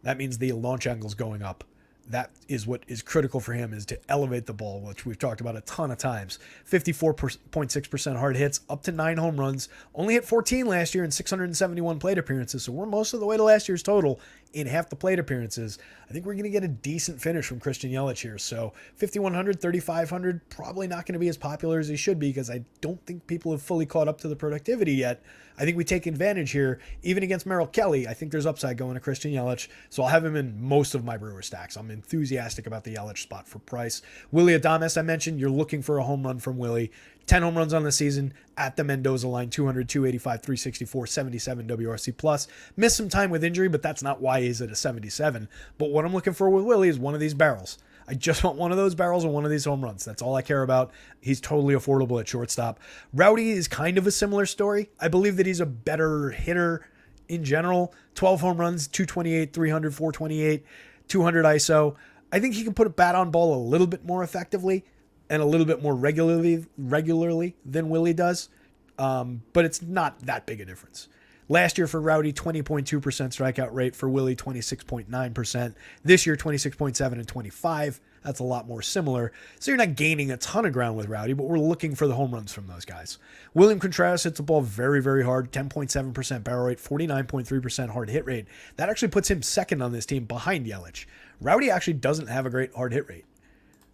Speaker 1: That means the launch angle's going up. That is what is critical for him, is to elevate the ball, which we've talked about a ton of times. 54.6% hard hits, up to 9 home runs. Only hit 14 last year in 671 plate appearances, so we're most of the way to last year's total in half the plate appearances. I think we're going to get a decent finish from Christian Yelich here. So 5,100, 3,500, probably not going to be as popular as he should be, because I don't think people have fully caught up to the productivity yet. I think we take advantage here, even against Merrill Kelly. I think there's upside going to Christian Yelich, so I'll have him in most of my Brewer stacks. I'm enthusiastic about the Yelich spot for price. Willy Adames, I mentioned, you're looking for a home run from Willy. 10 home runs on the season at the Mendoza line, 200, 285, 364, 77 WRC plus. Missed some time with injury, but that's not why he's at a 77. But what I'm looking for with Willy is one of these barrels. I just want one of those barrels and one of these home runs. That's all I care about. He's totally affordable at shortstop. Rowdy is kind of a similar story. I believe that he's a better hitter in general. 12 home runs, 228, 300, 428, 200 ISO. I think he can put a bat on ball a little bit more effectively and a little bit more regularly than Willie does. But it's not that big a difference. Last year for Rowdy, 20.2% strikeout rate. For Willie, 26.9%. This year, 26.7 and 25. That's a lot more similar. So you're not gaining a ton of ground with Rowdy, but we're looking for the home runs from those guys. William Contreras hits the ball very, very hard. 10.7% barrel rate, 49.3% hard hit rate. That actually puts him second on this team behind Yelich. Rowdy actually doesn't have a great hard hit rate.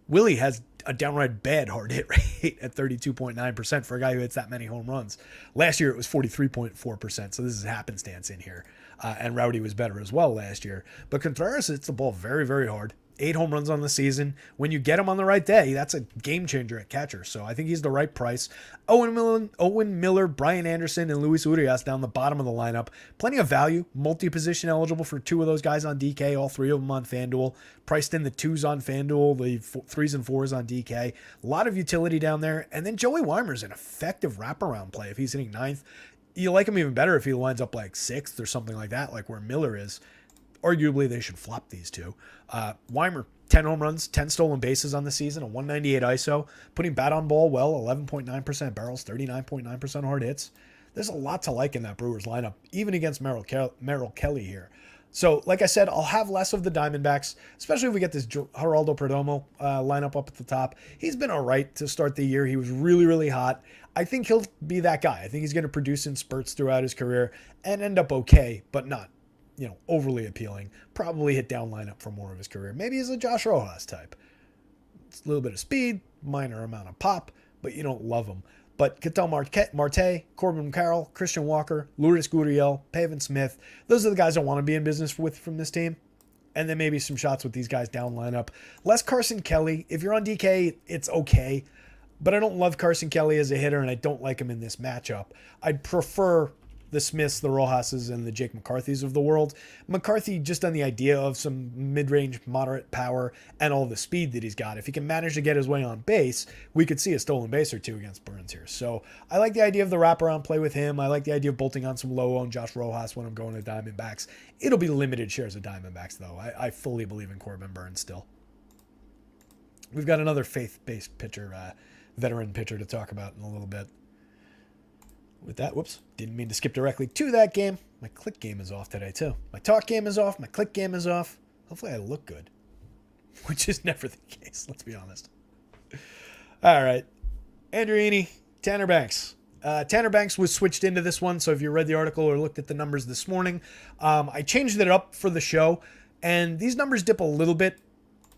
Speaker 1: Willie has a downright bad hard hit rate at 32.9% for a guy who hits that many home runs. Last year, it was 43.4%, so this is happenstance in here. And Rowdy was better as well last year. But Contreras hits the ball very, very hard. 8 home runs on the season. When you get him on the right day, that's a game changer at catcher. So I think he's the right price. Owen Miller, Brian Anderson, and Luis Urias down the bottom of the lineup. Plenty of value. Multi-position eligible for 2 of those guys on DK. All 3 of them on FanDuel. Priced in the 2s on FanDuel, the 3s and 4s on DK. A lot of utility down there. And then Joey Weimer's an effective wraparound play if he's hitting 9th. You like him even better if he lines up like 6th or something like that, like where Miller is. Arguably, they should flop these two. Weimer, 10 home runs, 10 stolen bases on the season, a 198 ISO, putting bat on ball well, 11.9% barrels, 39.9% hard hits. There's a lot to like in that Brewers lineup, even against Merrill Kelly here. So, like I said, I'll have less of the Diamondbacks, especially if we get this Geraldo Perdomo lineup up at the top. He's been all right to start the year. He was really, really hot. I think he'll be that guy. I think he's going to produce in spurts throughout his career and end up okay, but not overly appealing. Probably hit down lineup for more of his career. Maybe he's a Josh Rojas type. It's a little bit of speed, minor amount of pop, but you don't love him. But Ketel Marte, Corbin Carroll, Christian Walker, Lourdes Gurriel, Pavin Smith, those are the guys I want to be in business with from this team. And then maybe some shots with these guys down lineup. Less Carson Kelly. If you're on DK, it's okay. But I don't love Carson Kelly as a hitter, and I don't like him in this matchup. I'd prefer the Smiths, the Rojases, and the Jake McCarthys of the world. McCarthy, just on the idea of some mid-range, moderate power and all the speed that he's got. If he can manage to get his way on base, we could see a stolen base or 2 against Burns here. So I like the idea of the wraparound play with him. I like the idea of bolting on some low-owned Josh Rojas when I'm going to Diamondbacks. It'll be limited shares of Diamondbacks, though. I fully believe in Corbin Burns still. We've got another faith-based pitcher, veteran pitcher to talk about in a little bit. With that, whoops, didn't mean to skip directly to that game. My click game is off today, too. My talk game is off. My click game is off. Hopefully I look good, which is never the case, let's be honest. All right. Andrew Heaney, Tanner Banks. Tanner Banks was switched into this one, so if you read the article or looked at the numbers this morning, I changed it up for the show, and these numbers dip a little bit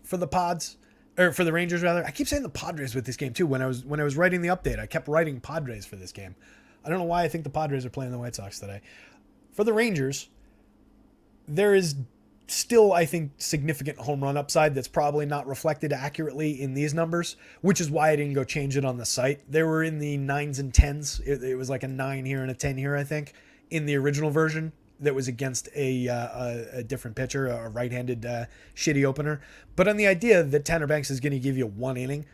Speaker 1: for the Pods, or for the Rangers rather. I keep saying the Padres with this game too. When I was writing the update, I kept writing Padres for this game. I don't know why I think the Padres are playing the White Sox today. For the Rangers, there is still, I think, significant home run upside that's probably not reflected accurately in these numbers, which is why I didn't go change it on the site. They were in the 9s and 10s. It was like a 9 here and a 10 here, I think, in the original version that was against a different pitcher, a right-handed shitty opener. But on the idea that Tanner Banks is going to give you one inning,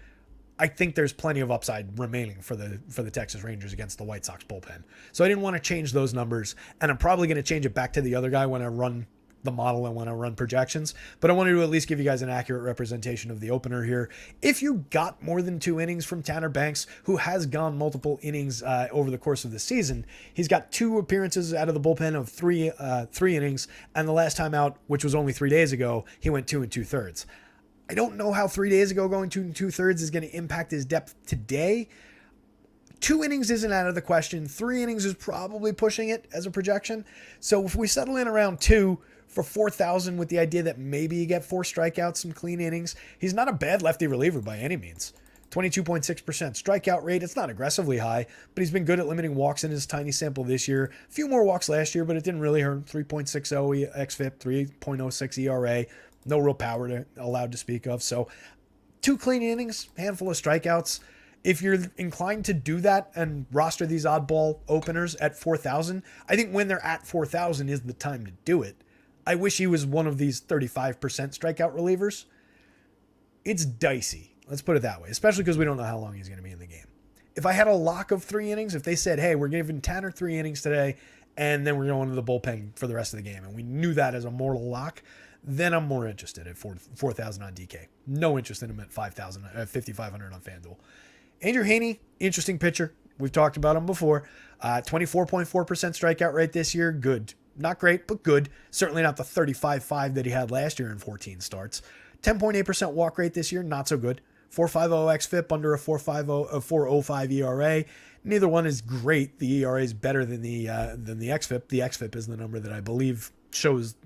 Speaker 1: I think there's plenty of upside remaining for the Texas Rangers against the White Sox bullpen. So I didn't want to change those numbers, and I'm probably going to change it back to the other guy when I run the model and when I run projections, but I wanted to at least give you guys an accurate representation of the opener here. If you got more than 2 innings from Tanner Banks, who has gone multiple innings over the course of the season, he's got 2 appearances out of the bullpen of 3 innings, and the last time out, which was only 3 days ago, he went 2 2/3. I don't know how 3 days ago going 2 2/3 is going to impact his depth today. 2 innings isn't out of the question. 3 innings is probably pushing it as a projection. So if we settle in around 2 for 4,000 with the idea that maybe you get 4 strikeouts, some clean innings, he's not a bad lefty reliever by any means. 22.6% strikeout rate. It's not aggressively high, but he's been good at limiting walks in his tiny sample this year. A few more walks last year, but it didn't really hurt him. 3.60 xFIP, 3.06 ERA. No real power allowed to speak of. So 2 clean innings, handful of strikeouts. If you're inclined to do that and roster these oddball openers at 4,000, I think when they're at 4,000 is the time to do it. I wish he was one of these 35% strikeout relievers. It's dicey. Let's put it that way, especially because we don't know how long he's going to be in the game. If I had a lock of 3 innings, if they said, hey, we're giving Tanner 3 innings today, and then we're going to the bullpen for the rest of the game, and we knew that as a mortal lock, then I'm more interested at 4,000 on DK. No interest in him at 5,000, 5,500 on FanDuel. Andrew Heaney, interesting pitcher. We've talked about him before. 24.4% strikeout rate this year. Good. Not great, but good. Certainly not the 35.5 that he had last year in 14 starts. 10.8% walk rate this year. Not so good. 4.50 xFIP under a 4.05 ERA. Neither one is great. The ERA is better than the xFIP. The xFIP is the number that I believe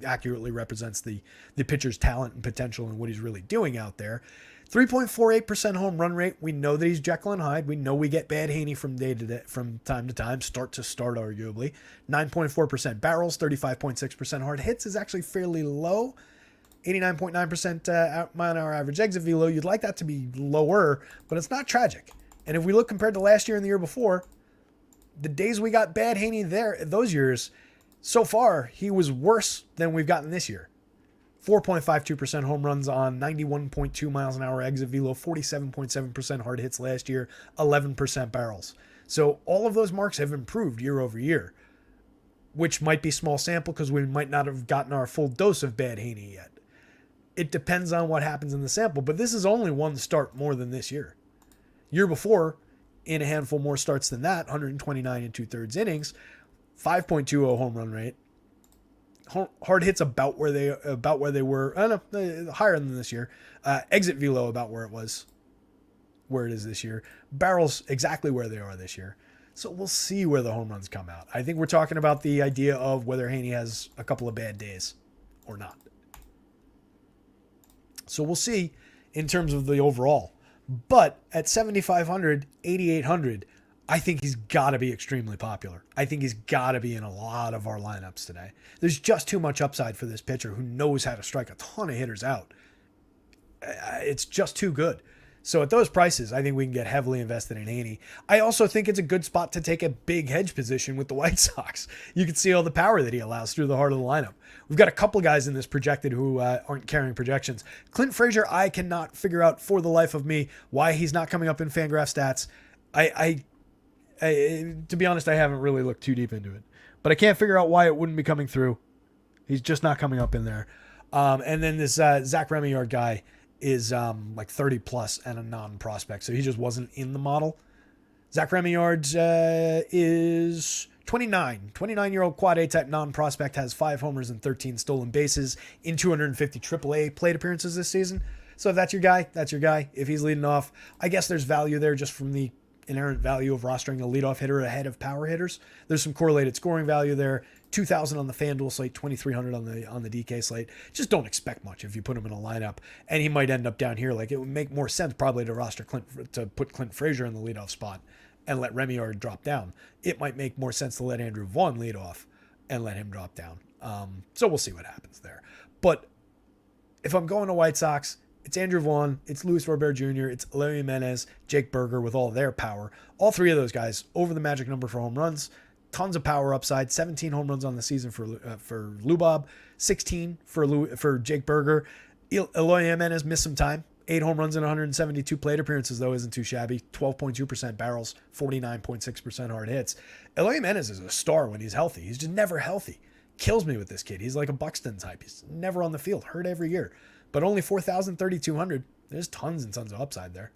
Speaker 1: accurately represents the pitcher's talent and potential and what he's really doing out there. 3.48% home run rate. We know that he's Jekyll and Hyde. We know we get bad Heaney from time to time, start to start arguably. 9.4% barrels, 35.6% hard hits is actually fairly low. 89.9% mile an hour average exit velo. You'd like that to be lower, but it's not tragic. And if we look compared to last year and the year before, the days we got bad Heaney those years, so far he was worse than we've gotten this year. 4.52% home runs on 91.2 miles an hour exit velo, 47.7% hard hits last year, 11% barrels. So all of those marks have improved year over year, which might be small sample because we might not have gotten our full dose of bad Heaney yet. It depends on what happens in the sample, but this is only 1 start more than this year. Year before, in a handful more starts than that, 129 2/3 innings, 5.20 home run rate. Hard hits about where they were. I don't know, higher than this year. Exit velo about where it is this year. Barrels exactly where they are this year. So we'll see where the home runs come out. I think we're talking about the idea of whether Heaney has a couple of bad days or not. So we'll see in terms of the overall. But at 7,500, 8,800, I think he's got to be extremely popular. I think he's got to be in a lot of our lineups today. There's just too much upside for this pitcher who knows how to strike a ton of hitters out. It's just too good. So at those prices, I think we can get heavily invested in Heaney. I also think it's a good spot to take a big hedge position with the White Sox. You can see all the power that he allows through the heart of the lineup. We've got a couple guys in this projected who aren't carrying projections. Clint Frazier, I cannot figure out for the life of me why he's not coming up in FanGraph stats. To be honest, I haven't really looked too deep into it, but I can't figure out why it wouldn't be coming through. He's just not coming up in there. And then this Zach Remillard guy is like 30 plus and a non-prospect, so he just wasn't in the model. Zach Remillard is 29-year-old quad A type non-prospect, has 5 homers and 13 stolen bases in 250 AAA plate appearances this season. So if that's your guy, that's your guy. If he's leading off, I guess there's value there just from the inherent value of rostering a leadoff hitter ahead of power hitters. There's some correlated scoring value there. 2,000 on the FanDuel slate, 2,300 on the DK slate. Just don't expect much if you put him in a lineup, and he might end up down here. Like, it would make more sense probably to put Clint Frazier in the leadoff spot and let Remillard drop down. It might make more sense to let Andrew Vaughn lead off and let him drop down. So we'll see what happens there. But if I'm going to White Sox, it's Andrew Vaughn, it's Luis Robert Jr., it's Eloy Jimenez, Jake Berger with all their power. All three of those guys over the magic number for home runs. Tons of power upside. 17 home runs on the season for Lubob, 16 for Jake Berger. Eloy Jimenez missed some time. 8 home runs in 172 plate appearances, though, isn't too shabby. 12.2% barrels, 49.6% hard hits. Eloy Jimenez is a star when he's healthy. He's just never healthy. Kills me with this kid. He's like a Buxton type. He's never on the field. Hurt every year. But only 4,000, 3,200. There's tons and tons of upside there.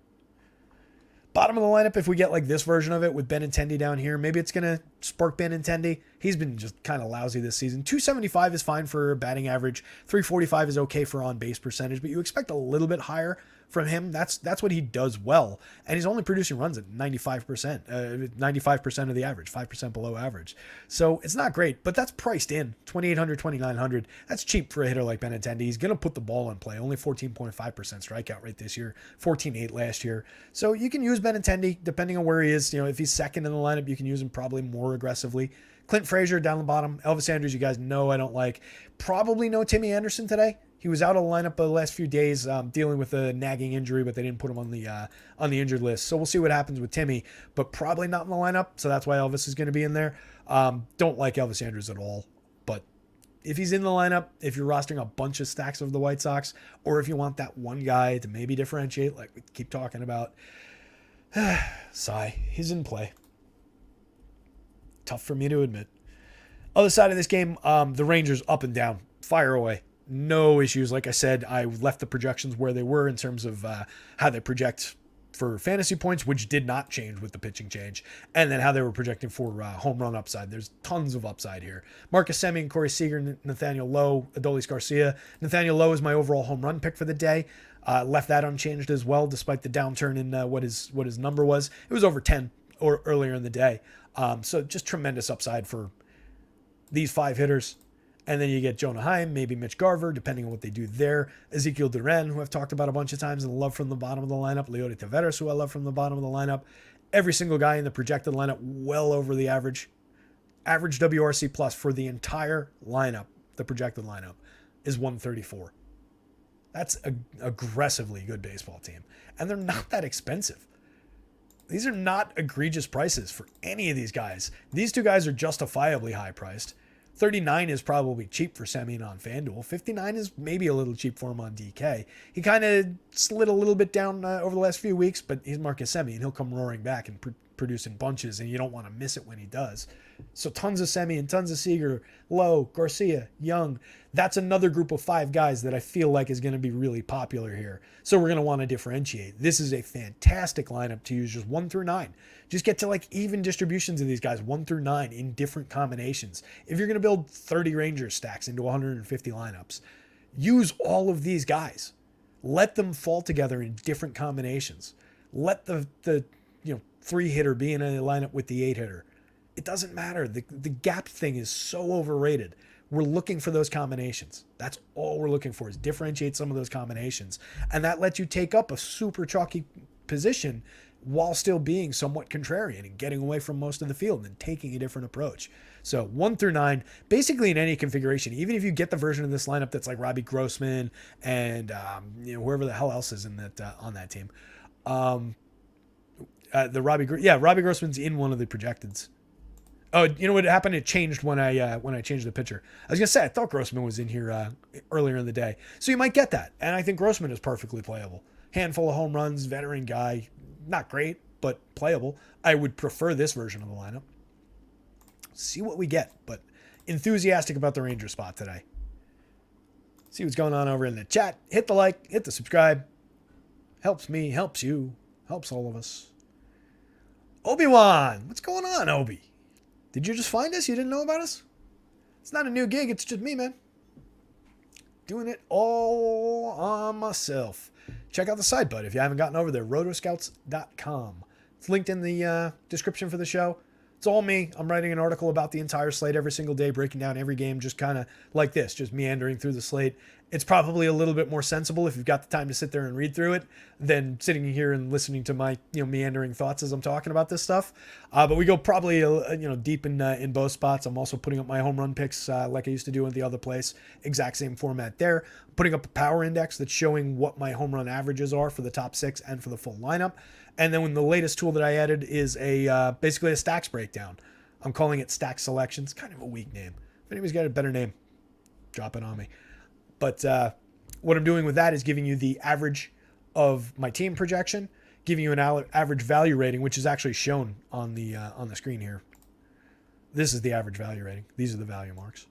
Speaker 1: Bottom of the lineup, if we get like this version of it with Benintendi down here, maybe it's going to spark Benintendi. He's been just kind of lousy this season. 275 is fine for batting average. 345 is okay for on-base percentage, but you expect a little bit higher from him. That's what he does well. And he's only producing runs at 95%, 95% of the average, 5% below average. So it's not great, but that's priced in. 2,800, 2,900. That's cheap for a hitter like Benintendi. He's going to put the ball in play. Only 14.5% strikeout rate this year, 14.8 last year. So you can use Benintendi depending on where he is. You know, if he's second in the lineup, you can use him probably more aggressively. Clint Frazier down the bottom. Elvis Andrus, you guys know I don't like. Probably no Timmy Anderson today. He was out of the lineup the last few days dealing with a nagging injury, but they didn't put him on the injured list. So we'll see what happens with Timmy, but probably not in the lineup. So that's why Elvis is going to be in there. Don't like Elvis Andrus at all. But if he's in the lineup, if you're rostering a bunch of stacks of the White Sox, or if you want that one guy to maybe differentiate, like we keep talking about, sigh, he's in play. Tough for me to admit. Other side of this game, the Rangers up and down. Fire away. No issues. Like I said, I left the projections where they were in terms of how they project for fantasy points, which did not change with the pitching change, and then how they were projecting for home run upside. There's tons of upside here. Marcus Semien, Corey Seager, Nathaniel Lowe, Adolis Garcia. Nathaniel Lowe is my overall home run pick for the day. Left that unchanged as well, despite the downturn in what his number was. It was over 10 or earlier in the day. So just tremendous upside for these 5 hitters. And then you get Jonah Heim, maybe Mitch Garver, depending on what they do there. Ezekiel Duran, who I've talked about a bunch of times and love from the bottom of the lineup. Leody Taveras, who I love from the bottom of the lineup. Every single guy in the projected lineup well over the average. Average WRC plus for the entire lineup, the projected lineup, is 134. That's an aggressively good baseball team. And they're not that expensive. These are not egregious prices for any of these guys. These two guys are justifiably high priced. 39 is probably cheap for Semien on FanDuel. 59 is maybe a little cheap for him on DK. He kind of slid a little bit down over the last few weeks, but he's Marcus Semien. He'll come roaring back and produce in bunches, and you don't want to miss it when he does. So tons of Semien, tons of Seager, Lowe, Garcia, Young. That's another group of 5 guys that I feel like is going to be really popular here. So we're going to want to differentiate. This is a fantastic lineup to use just 1 through 9. Just get to like even distributions of these guys, 1 through 9 in different combinations. If you're going to build 30 Rangers stacks into 150 lineups, use all of these guys. Let them fall together in different combinations. Let the 3 hitter be in a lineup with the 8 hitter. It doesn't matter. The gap thing is so overrated. We're looking for those combinations. That's all we're looking for, is differentiate some of those combinations. And that lets you take up a super chalky position while still being somewhat contrarian and getting away from most of the field and taking a different approach. So 1 through 9, basically in any configuration, even if you get the version of this lineup that's like Robbie Grossman and whoever the hell else is in that on that team. Robbie Grossman's in one of the projecteds. Oh, you know what happened? It changed when I changed the pitcher. I was gonna say I thought Grossman was in here earlier in the day, so you might get that. And I think Grossman is perfectly playable. Handful of home runs, veteran guy, not great but playable. I would prefer this version of the lineup. See what we get, but enthusiastic about the Ranger spot today. See what's going on over in the chat. Hit the like, hit the subscribe. Helps me, helps you, helps all of us. Obi-Wan, what's going on, Obi? Did you just find us? You didn't know about us? It's not a new gig. It's just me, man. Doing it all on myself. Check out the site, bud. If you haven't gotten over there, rotoscouts.com. It's linked in the description for the show. It's all me. I'm writing an article about the entire slate every single day, breaking down every game, just kind of like this, just meandering through the slate. It's probably a little bit more sensible if you've got the time to sit there and read through it than sitting here and listening to my meandering thoughts as I'm talking about this stuff. But we go probably deep in both spots. I'm also putting up my home run picks like I used to do in the other place. Exact same format there. Putting up a power index that's showing what my home run averages are for the top 6 and for the full lineup. And then when the latest tool that I added is basically a stacks breakdown. I'm calling it Stack Selections. Kind of a weak name. If anybody's got a better name, drop it on me. But what I'm doing with that is giving you the average of my team projection, giving you an average value rating, which is actually shown on the screen here. This is the average value rating. These are the value marks.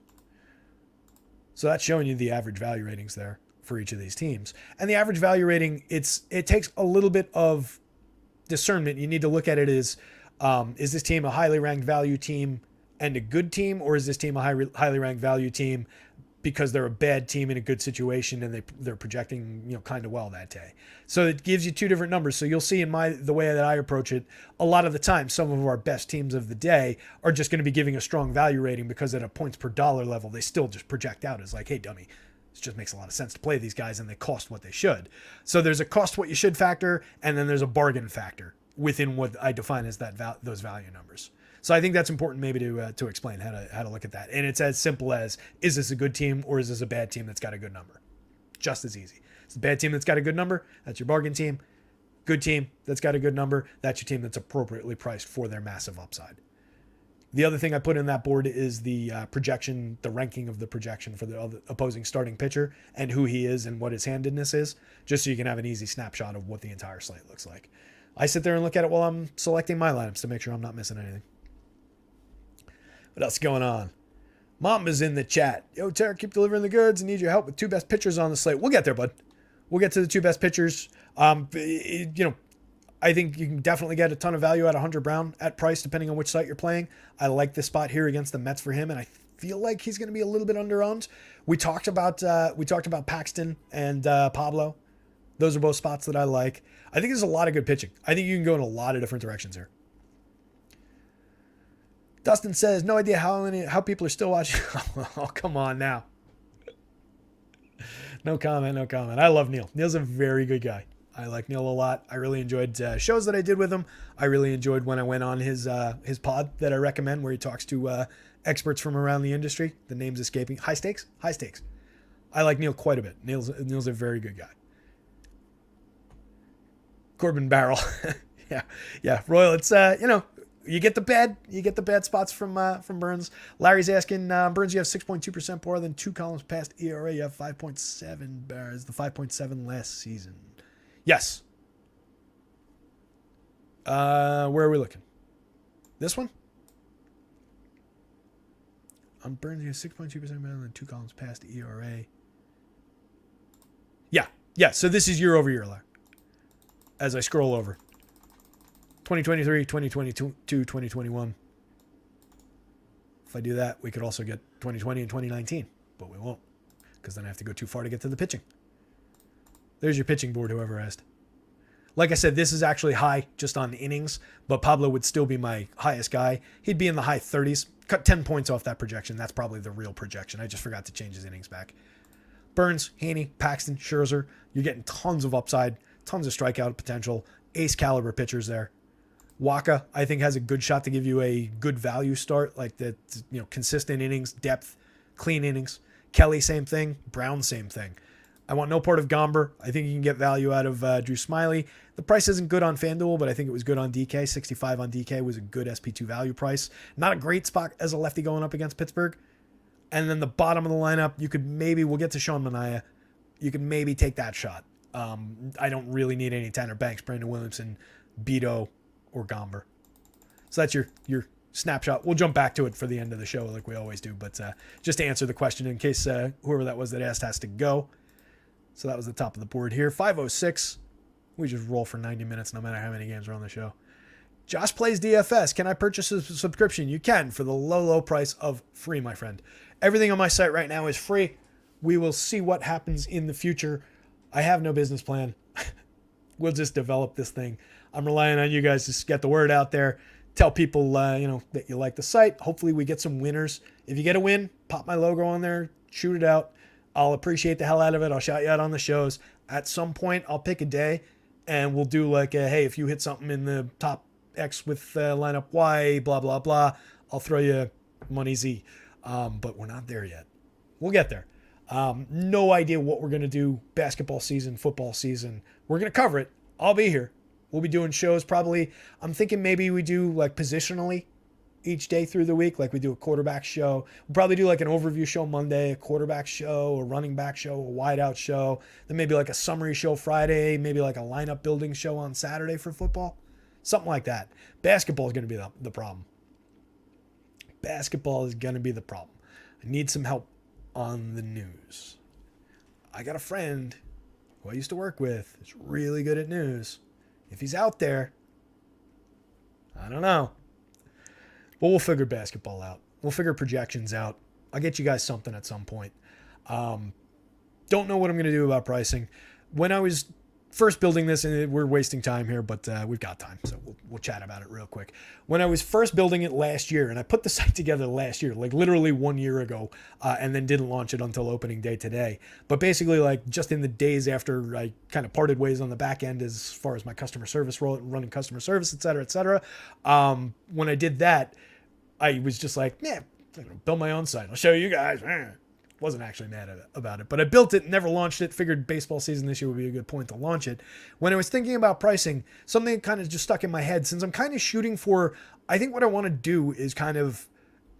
Speaker 1: So that's showing you the average value ratings there for each of these teams. And the average value rating, it takes a little bit of discernment. You need to look at it as, is this team a highly ranked value team and a good team, or is this team a highly ranked value team because they're a bad team in a good situation and they're projecting kind of well that day? So it gives you two different numbers. So you'll see in the way that I approach it, a lot of the time some of our best teams of the day are just going to be giving a strong value rating because at a points per dollar level they still just project out as like, hey dummy, it just makes a lot of sense to play these guys and they cost what they should. So there's a cost what you should factor, and then there's a bargain factor within what I define as those value numbers. So I think that's important maybe to explain how to look at that. And it's as simple as, is this a good team or is this a bad team that's got a good number? Just as easy. It's a bad team that's got a good number, that's your bargain team. Good team that's got a good number, that's your team that's appropriately priced for their massive upside. The other thing I put in that board is the projection, the ranking of the projection for the opposing starting pitcher and who he is and what his handedness is, just so you can have an easy snapshot of what the entire slate looks like. I sit there and look at it while I'm selecting my lineups to make sure I'm not missing anything. What else is going on? Mamba's in the chat. Yo, Tara, keep delivering the goods. I need your help with 2 best pitchers on the slate. We'll get there, bud. We'll get to the 2 best pitchers. I think you can definitely get a ton of value at Hunter Brown at price, depending on which site you're playing. I like this spot here against the Mets for him, and I feel like he's going to be a little bit under-owned. We talked about Paxton and Pablo. Those are both spots that I like. I think there's a lot of good pitching. I think you can go in a lot of different directions here. Dustin says, no idea how people are still watching. Oh, come on now. No comment. I love Neil. Neil's a very good guy. I like Neil a lot. I really enjoyed shows that I did with him. I really enjoyed when I went on his pod that I recommend, where he talks to experts from around the industry. The name's escaping. High Stakes. I like Neil quite a bit. Neil's a very good guy. Corbin Barrel. yeah. Royal, it's you get the bad spots from Burns. Larry's asking, Burns, you have 6.2% more than 2 columns past ERA. You have 5.7 bars, the 5.7 last season. Yes. Where are we looking? This one? On Burns, you have 6.2% better than 2 columns past ERA. Yeah. So this is year over year, Larry. As I scroll over. 2023, 2022, 2021. If I do that, we could also get 2020 and 2019, but we won't, because then I have to go too far to get to the pitching. There's your pitching board, whoever asked. Like I said, this is actually high just on innings, but Pablo would still be my highest guy. He'd be in the high 30s. Cut 10 points off that projection. That's probably the real projection. I just forgot to change his innings back. Burns, Haney, Paxton, Scherzer. You're getting tons of upside, tons of strikeout potential, ace caliber pitchers there. Waka, I think, has a good shot to give you a good value start, like that, consistent innings, depth, clean innings. Kelly, same thing. Brown, same thing. I want no part of Gomber. I think you can get value out of Drew Smiley. The price isn't good on FanDuel, but I think it was good on DK. 65 on DK was a good SP2 value price. Not a great spot as a lefty going up against Pittsburgh. And then the bottom of the lineup, we'll get to Sean Manaea. You can maybe take that shot. I don't really need any Tanner Banks, Brandon Williamson, Beto, or Gomber. So that's your snapshot. We'll jump back to it for the end of the show like we always do, but just to answer the question in case whoever that was that asked has to go. So that was the top of the board here. 506. We just roll for 90 minutes no matter how many games are on the show. Josh plays DFS. Can I purchase a subscription? You can, for the low price of free, my friend. Everything on my site right now is free. We will see what happens in the future. I have no business plan. We'll just develop this thing. I'm relying on you guys to get the word out there. Tell people, that you like the site. Hopefully we get some winners. If you get a win, pop my logo on there, shoot it out. I'll appreciate the hell out of it. I'll shout you out on the shows. At some point, I'll pick a day and we'll do like hey, if you hit something in the top X with lineup Y, blah, blah, blah, I'll throw you money Z. But we're not there yet. We'll get there. No idea what we're going to do. Basketball season, football season. We're going to cover it. I'll be here. We'll be doing shows probably. I'm thinking maybe we do like positionally each day through the week. Like we do a quarterback show. We'll probably do like an overview show Monday, a quarterback show, a running back show, a wideout show. Then maybe like a summary show Friday, maybe like a lineup building show on Saturday for football. Something like that. Basketball is going to be the problem. Basketball is going to be the problem. I need some help on the news. I got a friend who I used to work with. Is really good at news. If he's out there, I don't know. But we'll figure basketball out. We'll figure projections out. I'll get you guys something at some point. Don't know what I'm going to do about pricing. When I was first building this, and we're wasting time here, but we've got time, so we'll chat about it real quick. When I was first building it last year, and I put the site together last year, like literally 1 year ago, and then didn't launch it until opening day today. But basically, like just in the days after I kind of parted ways on the back end as far as my customer service role, running customer service, et cetera, when I did that, I was just like, I'm gonna build my own site. I'll show you guys. Wasn't actually mad about it, but I built it, never launched it, figured baseball season this year would be a good point to launch it. When I was thinking about pricing, something kind of just stuck in my head, since I'm kind of shooting for, I think what I want to do is kind of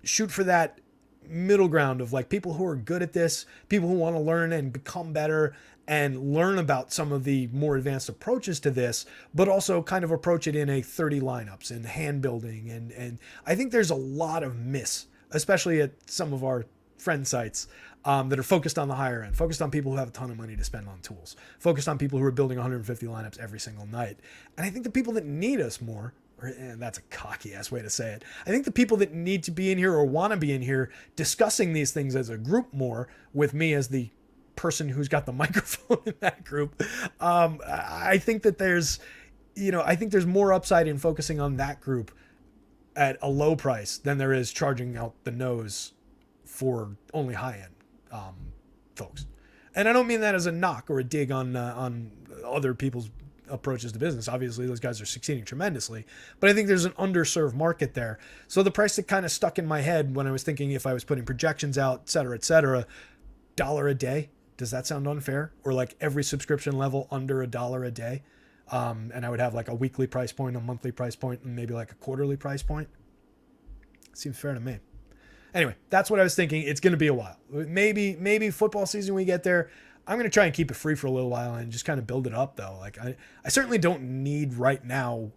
Speaker 1: shoot for that middle ground of like people who are good at this, people who want to learn and become better and learn about some of the more advanced approaches to this, but also kind of approach it in a 30 lineups and hand building. And I think there's a lot of miss, especially at some of our friend sites that are focused on the higher end, focused on people who have a ton of money to spend on tools, focused on people who are building 150 lineups every single night. And I think the people that need us more, and that's a cocky ass way to say it, I think the people that need to be in here or want to be in here discussing these things as a group more with me as the person who's got the microphone in that group. I think that there's more upside in focusing on that group at a low price than there is charging out the nose for only high-end folks. And I don't mean that as a knock or a dig on other people's approaches to business. Obviously, those guys are succeeding tremendously, but I think there's an underserved market there. So the price that kind of stuck in my head when I was thinking if I was putting projections out, et cetera, $1 a day. Does that sound unfair? Or like every subscription level under $1 a day? And I would have like a weekly price point, a monthly price point, and maybe like a quarterly price point. Seems fair to me. Anyway, that's what I was thinking. It's going to be a while. Maybe football season we get there. I'm going to try and keep it free for a little while and just kind of build it up though. Like I certainly don't need right now.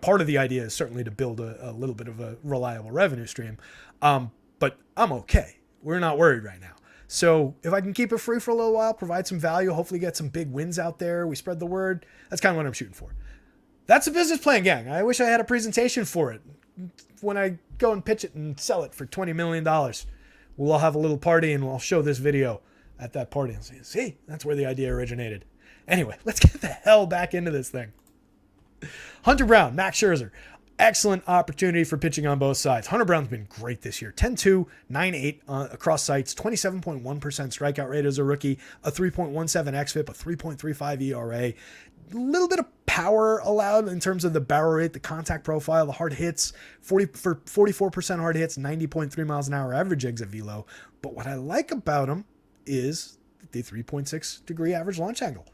Speaker 1: Part of the idea is certainly to build a little bit of a reliable revenue stream. But I'm okay. We're not worried right now. So if I can keep it free for a little while, provide some value, hopefully get some big wins out there, we spread the word. That's kind of what I'm shooting for. That's a business plan, gang. I wish I had a presentation for it. When I go and pitch it and sell it for $20 million, we'll all have a little party and we'll show this video at that party and say, see, that's where the idea originated. Anyway, let's get the hell back into this thing. Hunter Brown, Max Scherzer. Excellent opportunity for pitching on both sides. Hunter Brown's been great this year. 10-2, 9-8 across sites, 27.1% strikeout rate as a rookie, a 3.17 xFIP, a 3.35 ERA. A little bit of power allowed in terms of the barrel rate, the contact profile, the hard hits, 44% hard hits, 90.3 miles an hour average exit velo. But what I like about him is the 3.6 degree average launch angle.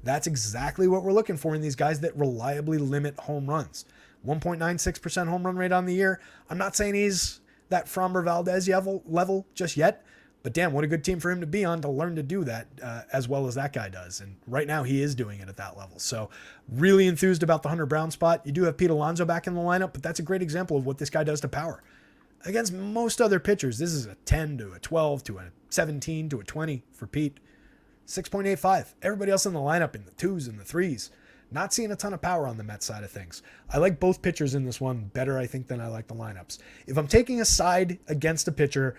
Speaker 1: That's exactly what we're looking for in these guys that reliably limit home runs. 1.96% home run rate on the year. I'm not saying he's that Framber Valdez level just yet, but damn, what a good team for him to be on to learn to do that as well as that guy does. And right now he is doing it at that level. So really enthused about the Hunter Brown spot. You do have Pete Alonso back in the lineup, but that's a great example of what this guy does to power. Against most other pitchers, this is a 10 to a 12 to a 17 to a 20 for Pete. 6.85. Everybody else in the lineup in the 2s and the 3s. Not seeing a ton of power on the Mets side of things. I like both pitchers in this one better, I think, than I like the lineups. If I'm taking a side against a pitcher,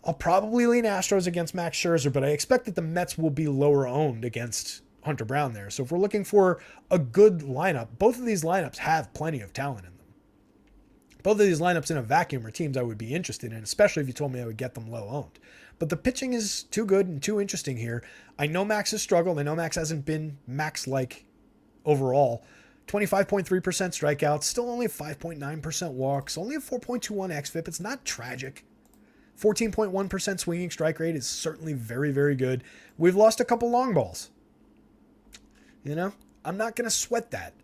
Speaker 1: I'll probably lean Astros against Max Scherzer, but I expect that the Mets will be lower owned against Hunter Brown there. So if we're looking for a good lineup, both of these lineups have plenty of talent in them. Both of these lineups in a vacuum are teams I would be interested in, especially if you told me I would get them low owned. But the pitching is too good and too interesting here. I know Max has struggled. I know Max hasn't been Max-like overall. 25.3% strikeouts, still only 5.9% walks, only a 4.21 xFIP. It's not tragic. 14.1% swinging strike rate is certainly very, very good. We've lost a couple long balls. You know, I'm not going to sweat that,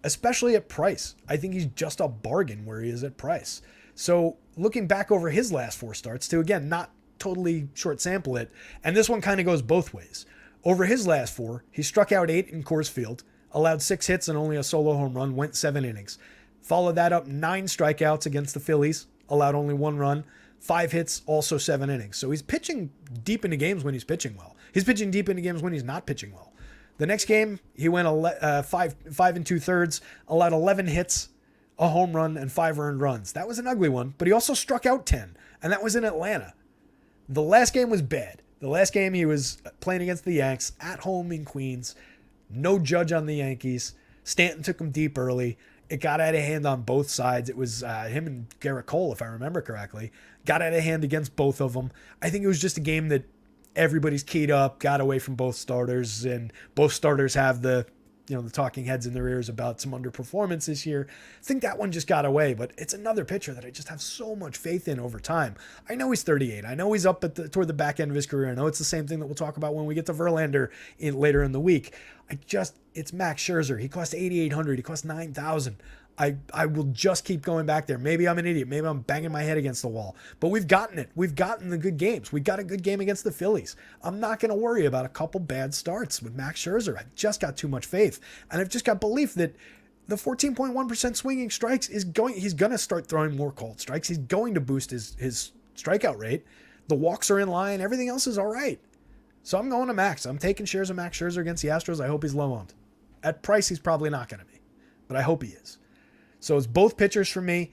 Speaker 1: especially at price. I think he's just a bargain where he is at price. So looking back over his last 4 starts to, again, not totally short sample it, and this one kind of goes both ways. Over his last 4, he struck out 8 in Coors Field, allowed 6 hits and only a solo home run, went 7 innings. Followed that up 9 strikeouts against the Phillies, allowed only 1 run, 5 hits, also 7 innings. So he's pitching deep into games when he's pitching well. He's pitching deep into games when he's not pitching well. The next game, he went 5 2/3, allowed 11 hits, a home run, and 5 earned runs. That was an ugly one, but he also struck out 10, and that was in Atlanta. The last game was bad. The last game he was playing against the Yanks at home in Queens. No Judge on the Yankees. Stanton took him deep early. It got out of hand on both sides. It was him and Garrett Cole, if I remember correctly. Got out of hand against both of them. I think it was just a game that everybody's keyed up, got away from both starters, and both starters have the talking heads in their ears about some underperformance this year. I think that one just got away, but it's another pitcher that I just have so much faith in over time. I know he's 38. I know he's up toward the back end of his career. I know it's the same thing that we'll talk about when we get to Verlander later in the week. It's Max Scherzer. He cost $8,800. He cost $9,000. I will just keep going back there. Maybe I'm an idiot. Maybe I'm banging my head against the wall. But we've gotten it. We've gotten the good games. We got a good game against the Phillies. I'm not going to worry about a couple bad starts with Max Scherzer. I've just got too much faith. And I've just got belief that the 14.1% swinging strikes he's going to start throwing more called strikes. He's going to boost his strikeout rate. The walks are in line. Everything else is all right. So I'm going to Max. I'm taking shares of Max Scherzer against the Astros. I hope he's low owned. At price, he's probably not going to be, but I hope he is. So it's both pitchers for me.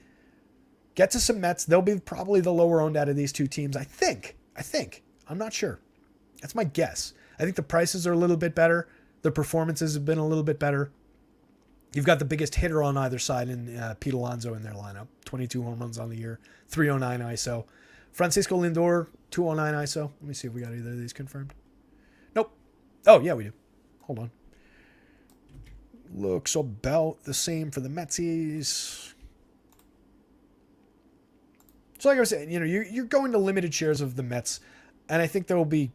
Speaker 1: Get to some Mets. They'll be probably the lower owned out of these two teams. I think. I'm not sure. That's my guess. I think the prices are a little bit better. The performances have been a little bit better. You've got the biggest hitter on either side in Pete Alonso in their lineup. 22 home runs on the year. 309 ISO. Francisco Lindor, 209 ISO. Let me see if we got either of these confirmed. Nope. Oh, yeah, we do. Hold on. Looks about the same for the Metsies. So like I was saying, you're going to limited shares of the Mets, and I think there will be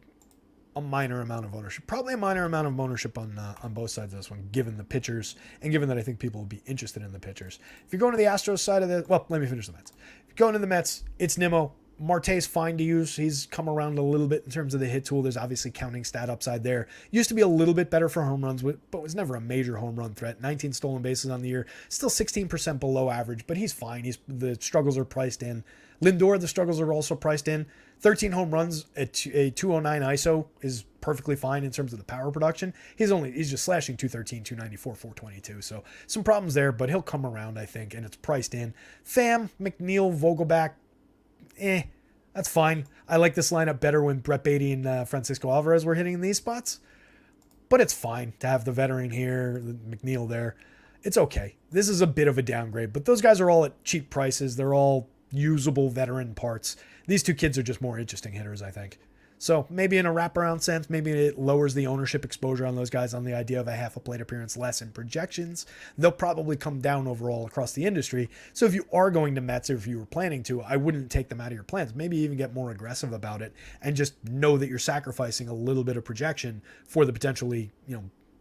Speaker 1: a minor amount of ownership. Probably a minor amount of ownership on both sides of this one, given the pitchers, and given that I think people will be interested in the pitchers. If you're going to the Astros side of let me finish the Mets. If you're going to the Mets, it's Nimmo. Marte's fine to use. He's come around a little bit in terms of the hit tool. There's obviously counting stat upside there. Used to be a little bit better for home runs, but was never a major home run threat. 19 stolen bases on the year. Still 16% below average, but he's fine. The struggles are priced in. Lindor, the struggles are also priced in. 13 home runs at a 209 ISO is perfectly fine in terms of the power production. He's just slashing 213, 294, 422. So some problems there, but he'll come around, I think, and it's priced in. Pham, McNeil, Vogelback, that's fine. I like this lineup better when Brett Beatty and Francisco Alvarez were hitting in these spots. But it's fine to have the veteran here, McNeil there. It's okay. This is a bit of a downgrade, but those guys are all at cheap prices. They're all usable veteran parts. These two kids are just more interesting hitters, I think. So maybe in a wraparound sense, maybe it lowers the ownership exposure on those guys on the idea of a half a plate appearance less in projections. They'll probably come down overall across the industry. So if you are going to Mets, or if you were planning to, I wouldn't take them out of your plans. Maybe even get more aggressive about it and just know that you're sacrificing a little bit of projection for the potentially,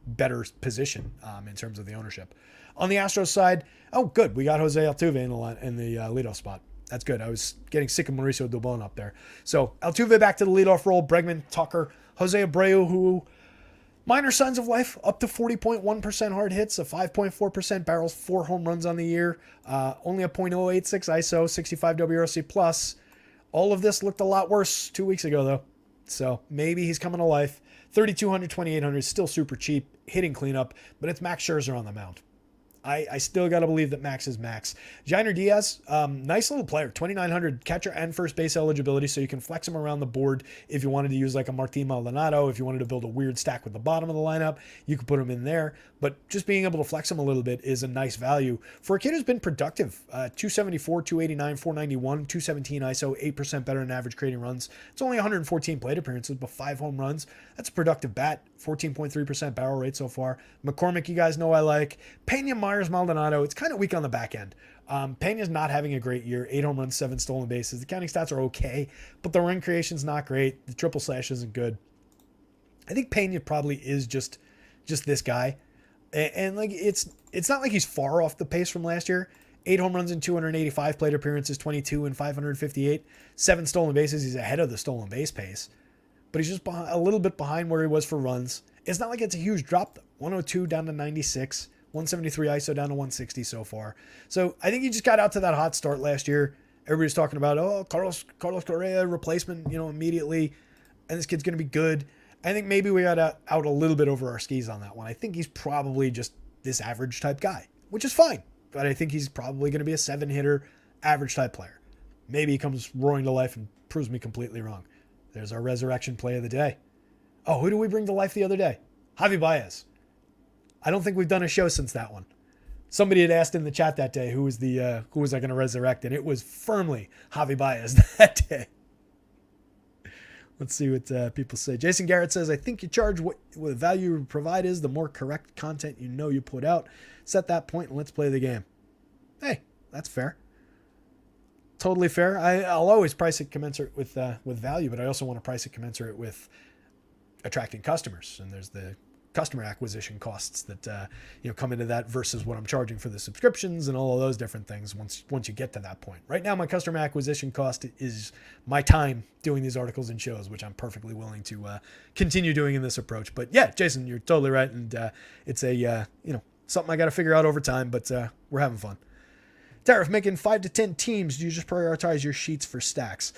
Speaker 1: better position in terms of the ownership. On the Astros side, good. We got Jose Altuve in the leadoff spot. That's good. I was getting sick of Mauricio Dubon up there. So Altuve back to the leadoff role. Bregman, Tucker, Jose Abreu, who minor signs of life, up to 40.1% hard hits, a 5.4% barrels, 4 home runs on the year, only a .086 ISO, 65 WRC plus. All of this looked a lot worse 2 weeks ago, though. So maybe he's coming to life. 3,200, 2,800, still super cheap, hitting cleanup, but it's Max Scherzer on the mound. I still got to believe that Max is Max. Jainer Diaz, nice little player, 2,900 catcher and first base eligibility, so you can flex him around the board if you wanted to use like a Martin Maldonado, if you wanted to build a weird stack with the bottom of the lineup, you could put him in there. But just being able to flex him a little bit is a nice value for a kid who's been productive. 274, 289, 491, 217 ISO, 8% better than average creating runs. It's only 114 plate appearances, but 5 home runs. That's a productive bat. 14.3% barrel rate so far. McCormick, you guys know I like. Pena, Myers, Maldonado, it's kind of weak on the back end. Pena's not having a great year. 8 home runs, 7 stolen bases. The counting stats are okay, but the run creation's not great. The triple slash isn't good. I think Pena probably is just this guy. And like it's not like he's far off the pace from last year. 8 home runs and 285 plate appearances, 22 and 558. 7 stolen bases. He's ahead of the stolen base pace. But he's just a little bit behind where he was for runs. It's not like it's a huge drop, though. 102 down to 96. 173 ISO down to 160 so far. So I think he just got out to that hot start last year. Everybody's talking about, Carlos Correa replacement, immediately. And this kid's going to be good. I think maybe we got out a little bit over our skis on that one. I think he's probably just this average type guy, which is fine. But I think he's probably going to be a 7-hitter, average type player. Maybe he comes roaring to life and proves me completely wrong. There's our resurrection play of the day. Oh, who did we bring to life the other day? Javi Baez. I don't think we've done a show since that one. Somebody had asked in the chat that day who was I going to resurrect, and it was firmly Javi Baez that day. Let's see what people say. Jason Garrett says, I think you charge what the value you provide is, the more correct content you put out. Set that point and let's play the game. Hey, that's fair. Totally fair. I'll always price it commensurate with value, but I also want to price it commensurate with attracting customers. And there's the customer acquisition costs that come into that versus what I'm charging for the subscriptions and all of those different things once you get to that point. Right now, my customer acquisition cost is my time doing these articles and shows, which I'm perfectly willing to continue doing in this approach. But yeah, Jason, you're totally right, and it's a something I got to figure out over time, but we're having fun. Tariff, making 5 to 10 teams, do you just prioritize your sheets for stacks?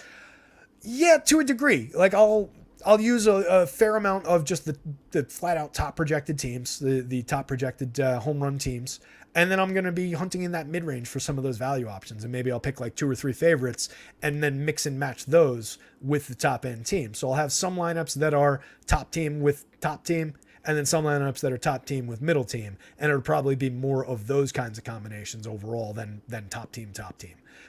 Speaker 1: Yeah, to a degree. Like I'll use a fair amount of just the flat out top projected teams, the top projected home run teams. And then I'm going to be hunting in that mid range for some of those value options. And maybe I'll pick like 2 or 3 favorites and then mix and match those with the top end team. So I'll have some lineups that are top team with top team, and then some lineups that are top team with middle team. And it'll probably be more of those kinds of combinations overall than top team,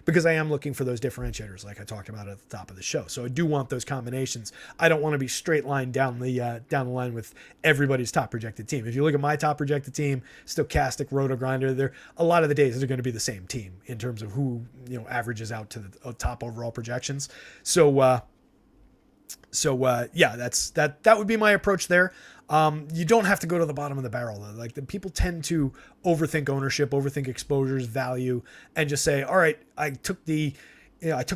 Speaker 1: because I am looking for those differentiators like I talked about at the top of the show. So I do want those combinations. I don't want to be straight line down the line with everybody's top projected team. If you look at my top projected team, Stochastic, Roto Grinder, a lot of the days they're going to be the same team in terms of who averages out to the top overall projections. So yeah, that would be my approach there. You don't have to go to the bottom of the barrel though. Like the people tend to overthink ownership, overthink exposures, value, and just say, all right, I took the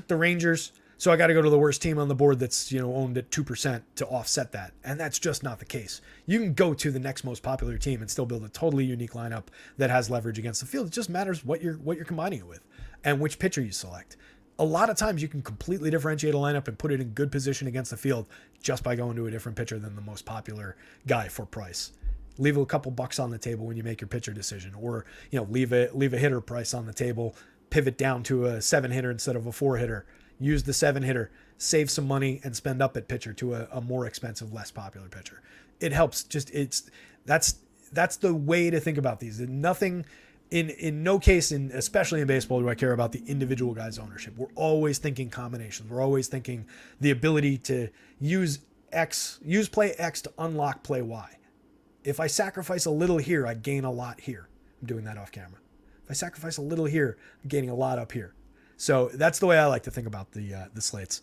Speaker 1: Rangers, so I got to go to the worst team on the board that's owned at 2% to offset that. And that's just not the case. You can go to the next most popular team and still build a totally unique lineup that has leverage against the field. It just matters what you're combining it with and which pitcher you select. A lot of times you can completely differentiate a lineup and put it in good position against the field just by going to a different pitcher than the most popular guy for price. Leave a couple bucks on the table when you make your pitcher decision, or leave a hitter price on the table, pivot down to a 7-hitter instead of a 4-hitter. Use the 7-hitter, save some money, and spend up at pitcher to a more expensive, less popular pitcher. It helps. That's the way to think about these. Nothing. In no case, especially in baseball, do I care about the individual guy's ownership. We're always thinking combinations. We're always thinking the ability to use play X to unlock play Y. If I sacrifice a little here, I gain a lot here. I'm doing that off camera. If I sacrifice a little here, I'm gaining a lot up here. So that's the way I like to think about the slates.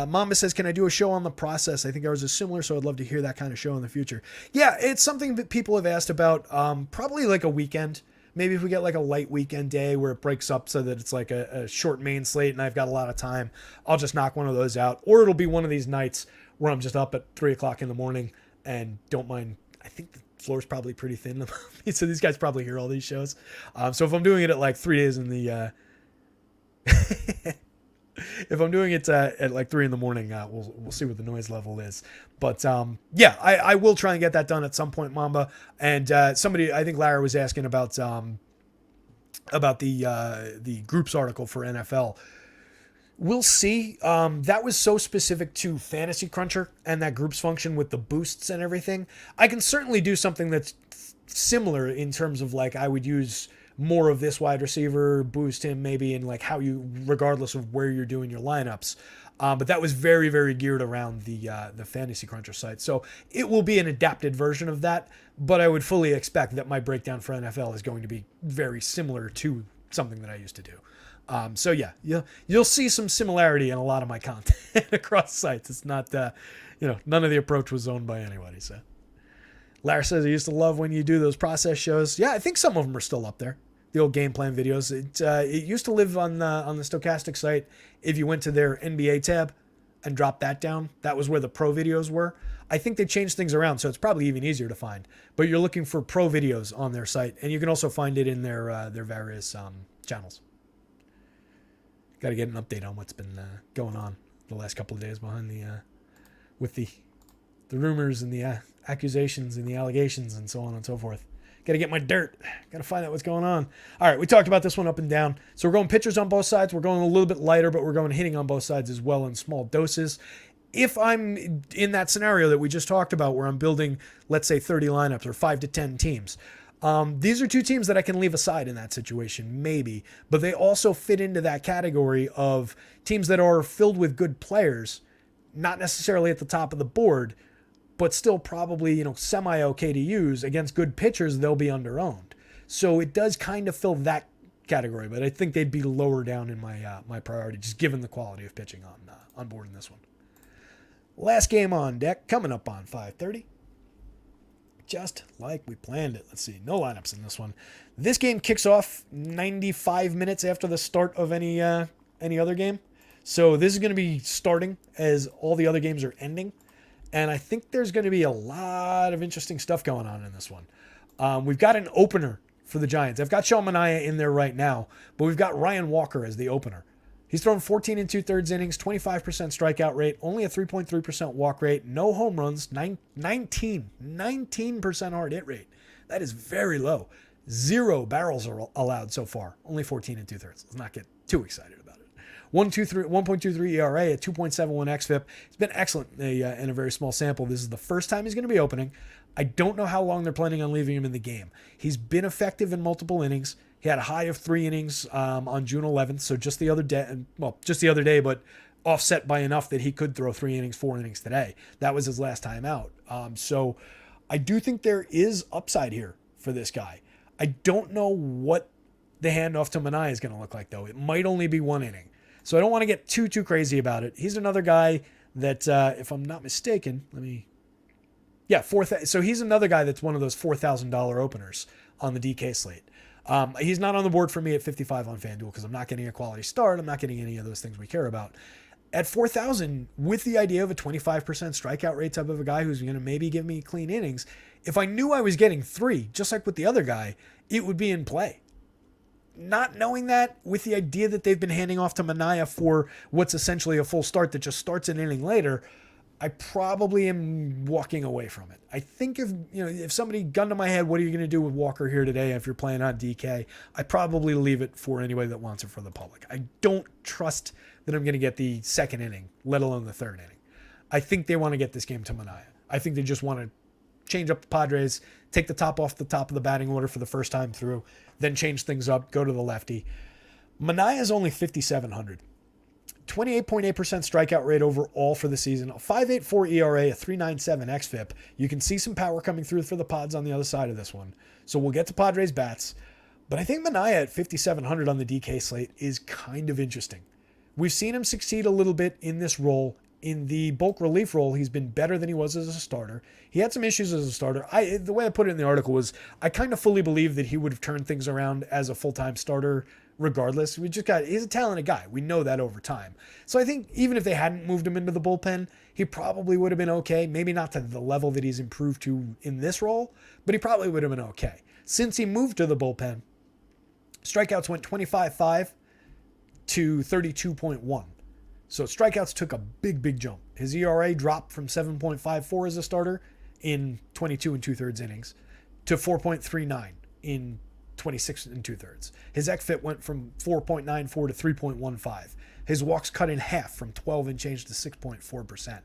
Speaker 1: Mama says, can I do a show on the process? I think ours is similar, so I'd love to hear that kind of show in the future. Yeah, it's something that people have asked about, probably like a weekend. Maybe if we get like a light weekend day where it breaks up so that it's like a short main slate and I've got a lot of time, I'll just knock one of those out. Or it'll be one of these nights where I'm just up at 3 o'clock in the morning and don't mind. I think the floor's probably pretty thin. So these guys probably hear all these shows. So if I'm doing it at like 3 days in the If I'm doing it at like 3 a.m, we'll see what the noise level is. But yeah, I will try and get that done at some point, Mamba. And somebody, I think Larry was asking about the groups article for NFL. We'll see. That was so specific to Fantasy Cruncher and that groups function with the boosts and everything. I can certainly do something that's similar in terms of like I would use more of this wide receiver, boost him maybe in like how you, regardless of where you're doing your lineups. But that was very, very geared around the Fantasy Cruncher site. So it will be an adapted version of that, but I would fully expect that my breakdown for NFL is going to be very similar to something that I used to do. So yeah, you'll see some similarity in a lot of my content across sites. It's not, none of the approach was owned by anybody. So Larry says, I used to love when you do those process shows. Yeah, I think some of them are still up there. The old game plan videos. It used to live on the Stochastic site. If you went to their NBA tab and dropped that down, that was where the pro videos were. I think they changed things around, so it's probably even easier to find. But you're looking for pro videos on their site, and you can also find it in their various channels. Got to get an update on what's been going on the last couple of days behind with the rumors and the accusations and the allegations and so on and so forth. Got to get my dirt. Got to find out what's going on. All right, we talked about this one up and down. So we're going pitchers on both sides. We're going a little bit lighter, but we're going hitting on both sides as well in small doses. If I'm in that scenario that we just talked about where I'm building, let's say 30 lineups or 5 to 10 teams, these are two teams that I can leave aside in that situation, maybe, but they also fit into that category of teams that are filled with good players, not necessarily at the top of the board, but still probably, semi-okay to use. Against good pitchers, they'll be under-owned. So it does kind of fill that category, but I think they'd be lower down in my priority, just given the quality of pitching on board in this one. Last game on deck, coming up on 5:30. Just like we planned it. Let's see, no lineups in this one. This game kicks off 95 minutes after the start of any other game. So this is going to be starting as all the other games are ending. And I think there's going to be a lot of interesting stuff going on in this one. We've got an opener for the Giants. I've got Sean Manaea in there right now, but we've got Ryan Walker as the opener. He's thrown 14 2/3 innings, 25% strikeout rate, only a 3.3% walk rate, no home runs, 19% hard hit rate. That is very low. 0 barrels are allowed so far, only 14 2/3. Let's not get too excited about it. 1.23 ERA, a 2.71 xFIP. It's been excellent in a very small sample. This is the first time he's going to be opening. I don't know how long they're planning on leaving him in the game. He's been effective in multiple innings. He had a high of 3 innings on June 11th, so just the other day, but offset by enough that he could throw 3 innings, 4 innings today. That was his last time out. So I do think there is upside here for this guy. I don't know what the handoff to Manaea is going to look like, though. It might only be 1 inning. So I don't want to get too crazy about it. He's another guy that, if I'm not mistaken, so he's another guy that's one of those $4,000 openers on the DK slate. He's not on the board for me at 55 on FanDuel because I'm not getting a quality start. I'm not getting any of those things we care about. At 4,000, with the idea of a 25% strikeout rate type of a guy who's going to maybe give me clean innings, if I knew I was getting 3, just like with the other guy, it would be in play. Not knowing that, with the idea that they've been handing off to Manaea for what's essentially a full start that just starts an inning later, I probably am walking away from it. I think if somebody gunned to my head, what are you going to do with Walker here today if you're playing on DK? I probably leave it for anybody that wants it for the public. I don't trust that I'm going to get the second inning, let alone the third inning. I think they want to get this game to Manaea. I think they just want to change up the Padres, take the top off the top of the batting order for the first time through, then change things up, go to the lefty. Manaea is only 5,700. 28.8% strikeout rate overall for the season, a 5.84 ERA, a 3.97 xFIP. You can see some power coming through for the Pods on the other side of this one. So we'll get to Padres bats, but I think Manaea at 5,700 on the DK slate is kind of interesting. We've seen him succeed a little bit in this role. In the bulk relief role, he's been better than he was as a starter. He had some issues as a starter. The way I put it in the article was I kind of fully believe that he would have turned things around as a full-time starter regardless. He's a talented guy. We know that over time. So I think even if they hadn't moved him into the bullpen, he probably would have been okay. Maybe not to the level that he's improved to in this role, but he probably would have been okay. Since he moved to the bullpen, strikeouts went 25.5 to 32.1. So strikeouts took a big jump. His ERA dropped from 7.54 as a starter in 22 and 2/3 innings to 4.39 in 26 and 2/3. His xFIP went from 4.94 to 3.15. His walks cut in half from 12 and change to 6.4%.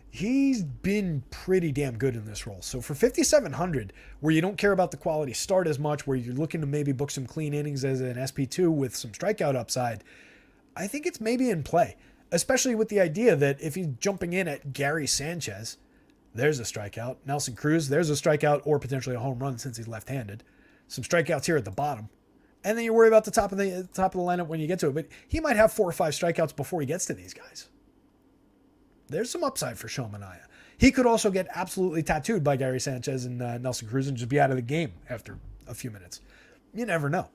Speaker 1: He's been pretty damn good in this role. So for 5,700, where you don't care about the quality start as much, where you're looking to maybe book some clean innings as an SP2 with some strikeout upside, I think it's maybe in play, especially with the idea that if he's jumping in at Gary Sanchez, there's a strikeout. Nelson Cruz, there's a strikeout or potentially a home run since he's left-handed. Some strikeouts here at the bottom. And then you worry about the top of the lineup when you get to it. But he might have 4 or 5 strikeouts before he gets to these guys. There's some upside for Sean Manaea. He could also get absolutely tattooed by Gary Sanchez and Nelson Cruz and just be out of the game after a few minutes. You never know.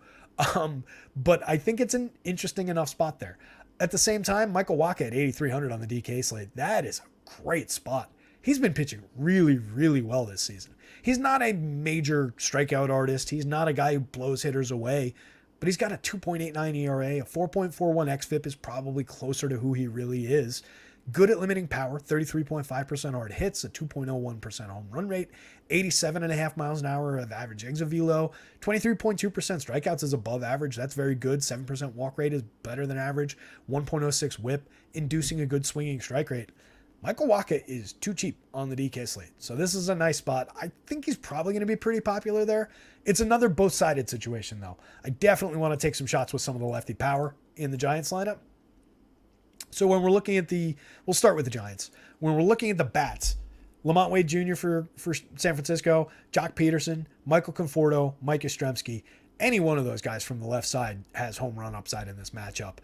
Speaker 1: But I think it's an interesting enough spot there. At the same time, Michael Wacha at 8,300 on the DK slate. That is a great spot. He's been pitching really well this season. He's not a major strikeout artist. He's not a guy who blows hitters away, but he's got a 2.89 ERA. A 4.41 xFIP is probably closer to who he really is. Good at limiting power, 33.5% hard hits, a 2.01% home run rate, 87.5 miles an hour of average exit velo, 23.2% strikeouts is above average. That's very good. 7% walk rate is better than average. 1.06 whip, inducing a good swinging strike rate. Michael Wacha is too cheap on the DK slate. So this is a nice spot. I think he's probably going to be pretty popular there. It's another both-sided situation, though. I definitely want to take some shots with some of the lefty power in the Giants lineup. So when we're looking at we'll start with the Giants. When we're looking at the bats, Lamont Wade Jr. for San Francisco, Jock Peterson, Michael Conforto, Mike Yastrzemski, any one of those guys from the left side has home run upside in this matchup.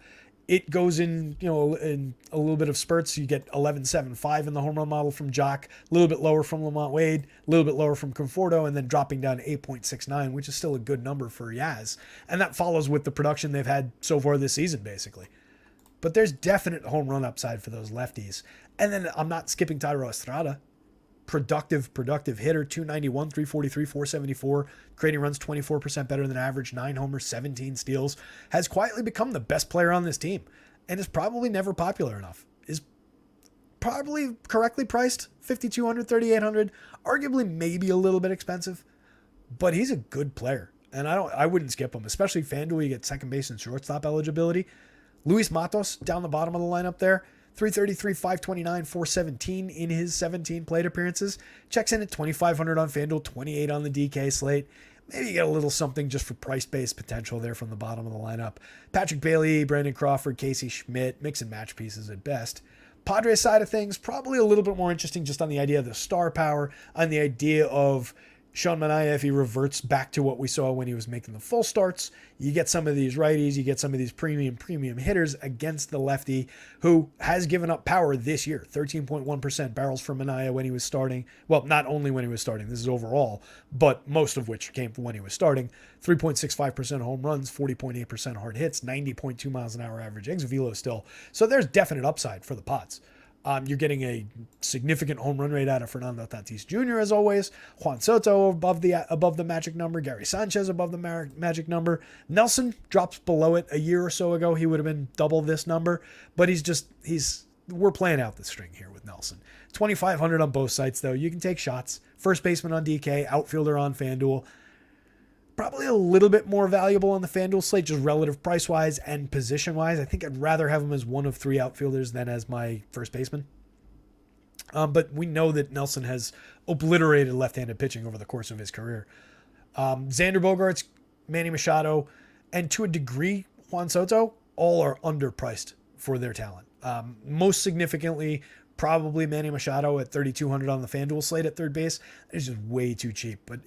Speaker 1: It goes in a little bit of spurts. You get 11.75 in the home run model from Jock, a little bit lower from Lamont Wade, a little bit lower from Conforto, and then dropping down to 8.69, which is still a good number for Yaz. And that follows with the production they've had so far this season, basically. But there's definite home run upside for those lefties. And then I'm not skipping Thairo Estrada. Productive hitter, 291, 343, 474, creating runs 24% better than average, 9 homers, 17 steals, has quietly become the best player on this team, and is probably never popular enough. Is probably correctly priced, 5,200, 3,800, arguably maybe a little bit expensive, but he's a good player, and I wouldn't skip him, especially FanDuel. You get second base and shortstop eligibility. Luis Matos down the bottom of the lineup there. 333, 529, 417 in his 17 plate appearances. Checks in at 2,500 on FanDuel, 28 on the DK slate. Maybe you get a little something just for price-based potential there from the bottom of the lineup. Patrick Bailey, Brandon Crawford, Casey Schmidt, mix and match pieces at best. Padres side of things, probably a little bit more interesting just on the idea of the star power, on the idea of Sean Manaea, if he reverts back to what we saw when he was making the full starts. You get some of these righties, you get some of these premium hitters against the lefty who has given up power this year. 13.1% barrels for Manaea when he was starting. Well, not only when he was starting, this is overall, but most of which came from when he was starting. 3.65% home runs, 40.8% hard hits, 90.2 miles an hour average exit velo still. So there's definite upside for the Pods. You're getting a significant home run rate out of Fernando Tatis Jr. as always. Juan Soto above the magic number. Gary Sanchez above the magic number. Nelson drops below it a year or so ago. He would have been double this number, but we're playing out the string here with Nelson. 2,500 on both sites though. You can take shots. First baseman on DK, outfielder on FanDuel. Probably a little bit more valuable on the FanDuel slate, just relative price-wise and position-wise. I think I'd rather have him as one of 3 outfielders than as my first baseman. But we know that Nelson has obliterated left-handed pitching over the course of his career. Xander Bogaerts, Manny Machado, and to a degree, Juan Soto, all are underpriced for their talent. Most significantly, probably Manny Machado at 3,200 on the FanDuel slate at third base. It's just way too cheap. But,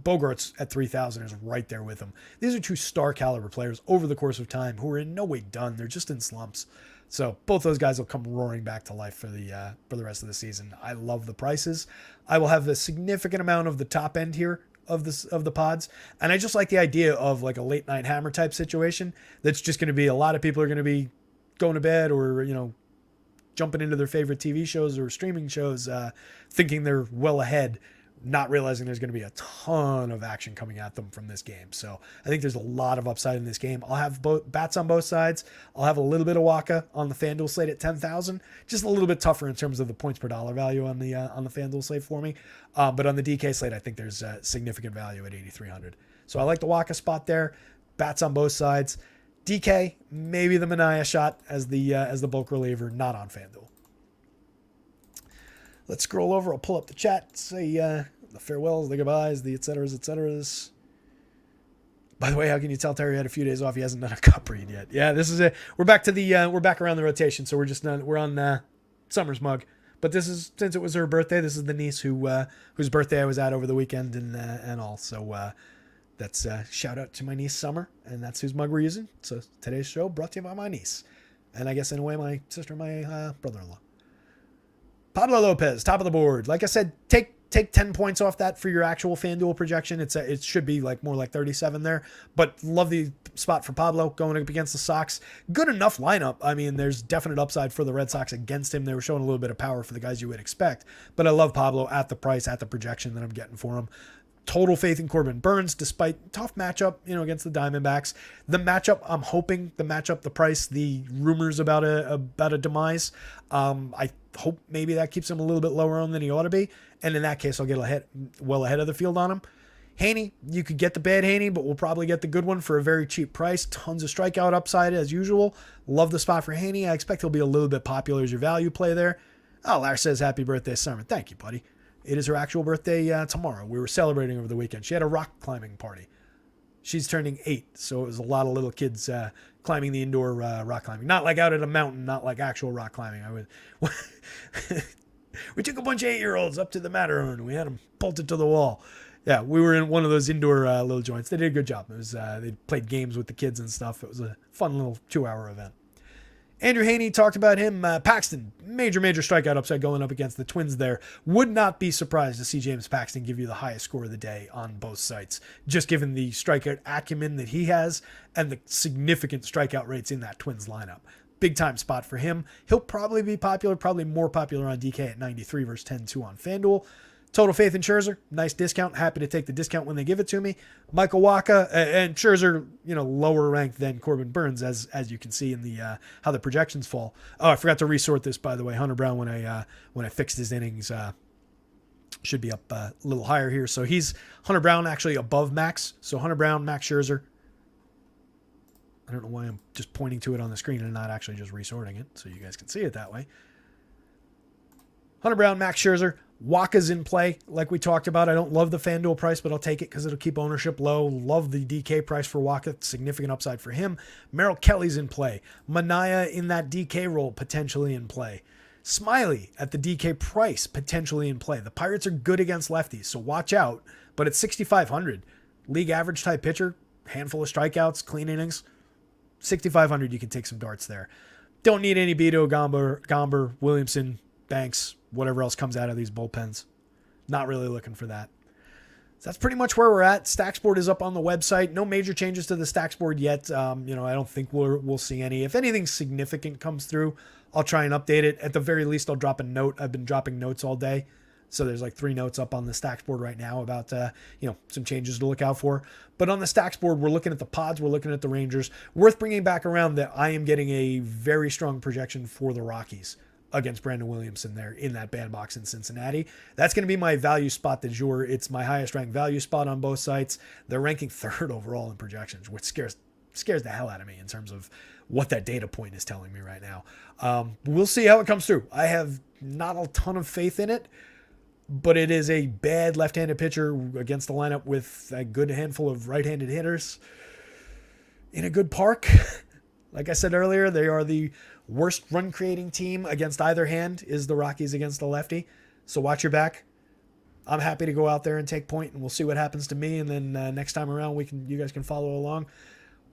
Speaker 1: Bogaerts at 3,000 is right there with him. These are 2 star caliber players over the course of time who are in no way done. They're just in slumps. So both those guys will come roaring back to life for the rest of the season. I love the prices. I will have a significant amount of the top end here of the pods. And I just like the idea of like a late night hammer type situation. That's just going to be a lot of people are going to be going to bed or, jumping into their favorite TV shows or streaming shows, thinking they're well ahead not realizing there's going to be a ton of action coming at them from this game. So I think there's a lot of upside in this game. I'll have bats on both sides. I'll have a little bit of Waka on the FanDuel slate at 10,000. Just a little bit tougher in terms of the points per dollar value on the FanDuel slate for me. But on the DK slate, I think there's significant value at 8,300. So I like the Waka spot there. Bats on both sides. DK, maybe the Mania shot as the bulk reliever, not on FanDuel. Let's scroll over. I'll pull up the chat. Say the farewells, the goodbyes, the et ceteras. By the way, how can you tell Terry had a few days off? He hasn't done a cup read yet. Yeah, this is it. We're back to we're back around the rotation, so we're on Summer's mug. But this is, since it was her birthday, this is the niece whose birthday I was at over the weekend and all. So that's shout out to my niece Summer, and that's whose mug we're using. So today's show brought to you by my niece, and I guess in a way my sister and my brother-in-law. Pablo Lopez, top of the board. Like I said, take 10 points off that for your actual FanDuel projection. It should be more like 37 there. But love the spot for Pablo going up against the Sox. Good enough lineup. I mean, there's definite upside for the Red Sox against him. They were showing a little bit of power for the guys you would expect. But I love Pablo at the price, at the projection that I'm getting for him. Total faith in Corbin Burns, despite tough matchup, against the Diamondbacks. The matchup, I'm hoping the price, the rumors about a demise. I hope maybe that keeps him a little bit lower on than he ought to be. And in that case, I'll get well ahead of the field on him. Haney, you could get the bad Haney, but we'll probably get the good one for a very cheap price. Tons of strikeout upside as usual. Love the spot for Haney. I expect he'll be a little bit popular as your value play there. Oh, Larry says happy birthday, Summer. Thank you, buddy. It is her actual birthday tomorrow. We were celebrating over the weekend. She had a rock climbing party. She's turning 8, so it was a lot of little kids climbing the indoor rock climbing. Not like out at a mountain, not like actual rock climbing. We took a bunch of 8-year-olds up to the Matterhorn, and we had them bolted to the wall. Yeah, we were in one of those indoor little joints. They did a good job. It was they played games with the kids and stuff. It was a fun little 2-hour event. Andrew Haney, talked about him. Paxton, major strikeout upside going up against the Twins there. Would not be surprised to see James Paxton give you the highest score of the day on both sites, just given the strikeout acumen that he has and the significant strikeout rates in that Twins lineup. Big time spot for him. He'll probably be popular, probably more popular on DK at 93 versus 10-2 on FanDuel. Total faith in Scherzer. Nice discount. Happy to take the discount when they give it to me. Michael Wacha and Scherzer, lower ranked than Corbin Burns, as you can see in the how the projections fall. Oh, I forgot to resort this, by the way. Hunter Brown, when I fixed his innings, should be up a little higher here. So he's Hunter Brown actually above Max. So Hunter Brown, Max Scherzer. I don't know why I'm just pointing to it on the screen and not actually just resorting it, so you guys can see it that way. Hunter Brown, Max Scherzer. Waka's in play, like we talked about. I don't love the FanDuel price, but I'll take it because it'll keep ownership low. Love the DK price for Waka. Significant upside for him. Merrill Kelly's in play. Mania in that DK role, potentially in play. Smiley at the DK price, potentially in play. The Pirates are good against lefties, so watch out. But at 6,500, league average type pitcher, handful of strikeouts, clean innings. 6,500, you can take some darts there. Don't need any Beto, Gomber, Williamson, Banks, whatever else comes out of these bullpens. Not really looking for that. So that's pretty much where we're at. Stacks board is up on the website. No major changes to the stacks board yet. I don't think we'll see any. If anything significant comes through, I'll try and update it. At the very least, I'll drop a note. I've been dropping notes all day. So there's 3 notes up on the stacks board right now about, some changes to look out for. But on the stacks board, we're looking at the Pods. We're looking at the Rangers. Worth bringing back around that I am getting a very strong projection for the Rockies against Brandon Williamson there in that bandbox in Cincinnati. That's going to be my value spot du jour. It's my highest ranked value spot on both sites. They're ranking 3rd overall in projections, which scares the hell out of me in terms of what that data point is telling me right now. We'll see how it comes through. I have not a ton of faith in it, but it is a bad left-handed pitcher against the lineup with a good handful of right-handed hitters in a good park. Like I said earlier, they are the worst run-creating team against either hand is the Rockies against the lefty. So watch your back. I'm happy to go out there and take point, and we'll see what happens to me. And then next time around, you guys can follow along.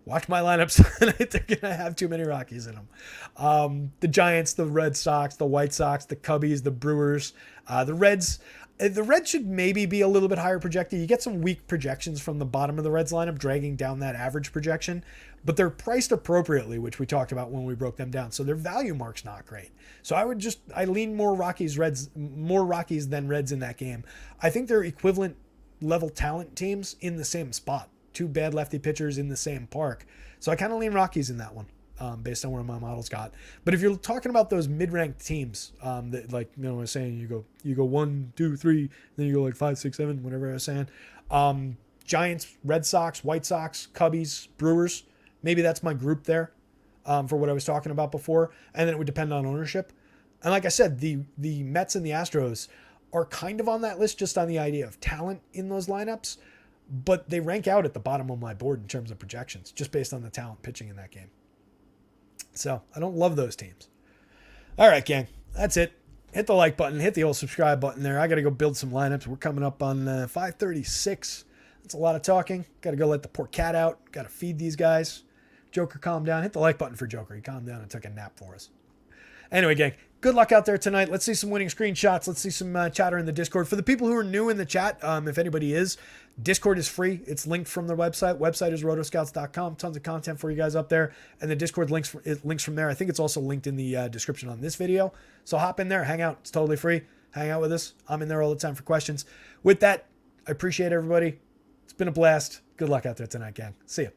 Speaker 1: Watch my lineups. They're going to have too many Rockies in them. The Giants, the Red Sox, the White Sox, the Cubbies, the Brewers, the Reds. The Reds should maybe be a little bit higher projected. You get some weak projections from the bottom of the Reds lineup, dragging down that average projection. but they're priced appropriately, which we talked about when we broke them down. So their value mark's not great. So I lean more Rockies than Reds in that game. I think they're equivalent level talent teams in the same spot. Two bad lefty pitchers in the same park. So I kind of lean Rockies in that one. Based on where my models got. But if you're talking about those mid-ranked teams, that like, I was saying, you go 1, 2, 3, then you go like 5, 6, 7, whatever I was saying. Giants, Red Sox, White Sox, Cubbies, Brewers. Maybe that's my group there for what I was talking about before. And then it would depend on ownership. And like I said, the Mets and the Astros are kind of on that list just on the idea of talent in those lineups. But they rank out at the bottom of my board in terms of projections, just based on the talent pitching in that game. So I don't love those teams. All right, gang. That's it. Hit the like button. Hit the old subscribe button there. I got to go build some lineups. We're coming up on 5:36. That's a lot of talking. Got to go let the poor cat out. Got to feed these guys. Joker, calm down. Hit the like button for Joker. He calmed down and took a nap for us. Anyway, gang, good luck out there tonight. Let's see some winning screenshots. Let's see some chatter in the Discord. For the people who are new in the chat, if anybody is, Discord is free. It's linked from the website. Website is rotoscouts.com. Tons of content for you guys up there. And the Discord links from there. I think it's also linked in the description on this video. So hop in there, hang out. It's totally free. Hang out with us. I'm in there all the time for questions. With that, I appreciate everybody. It's been a blast. Good luck out there tonight, gang. See ya.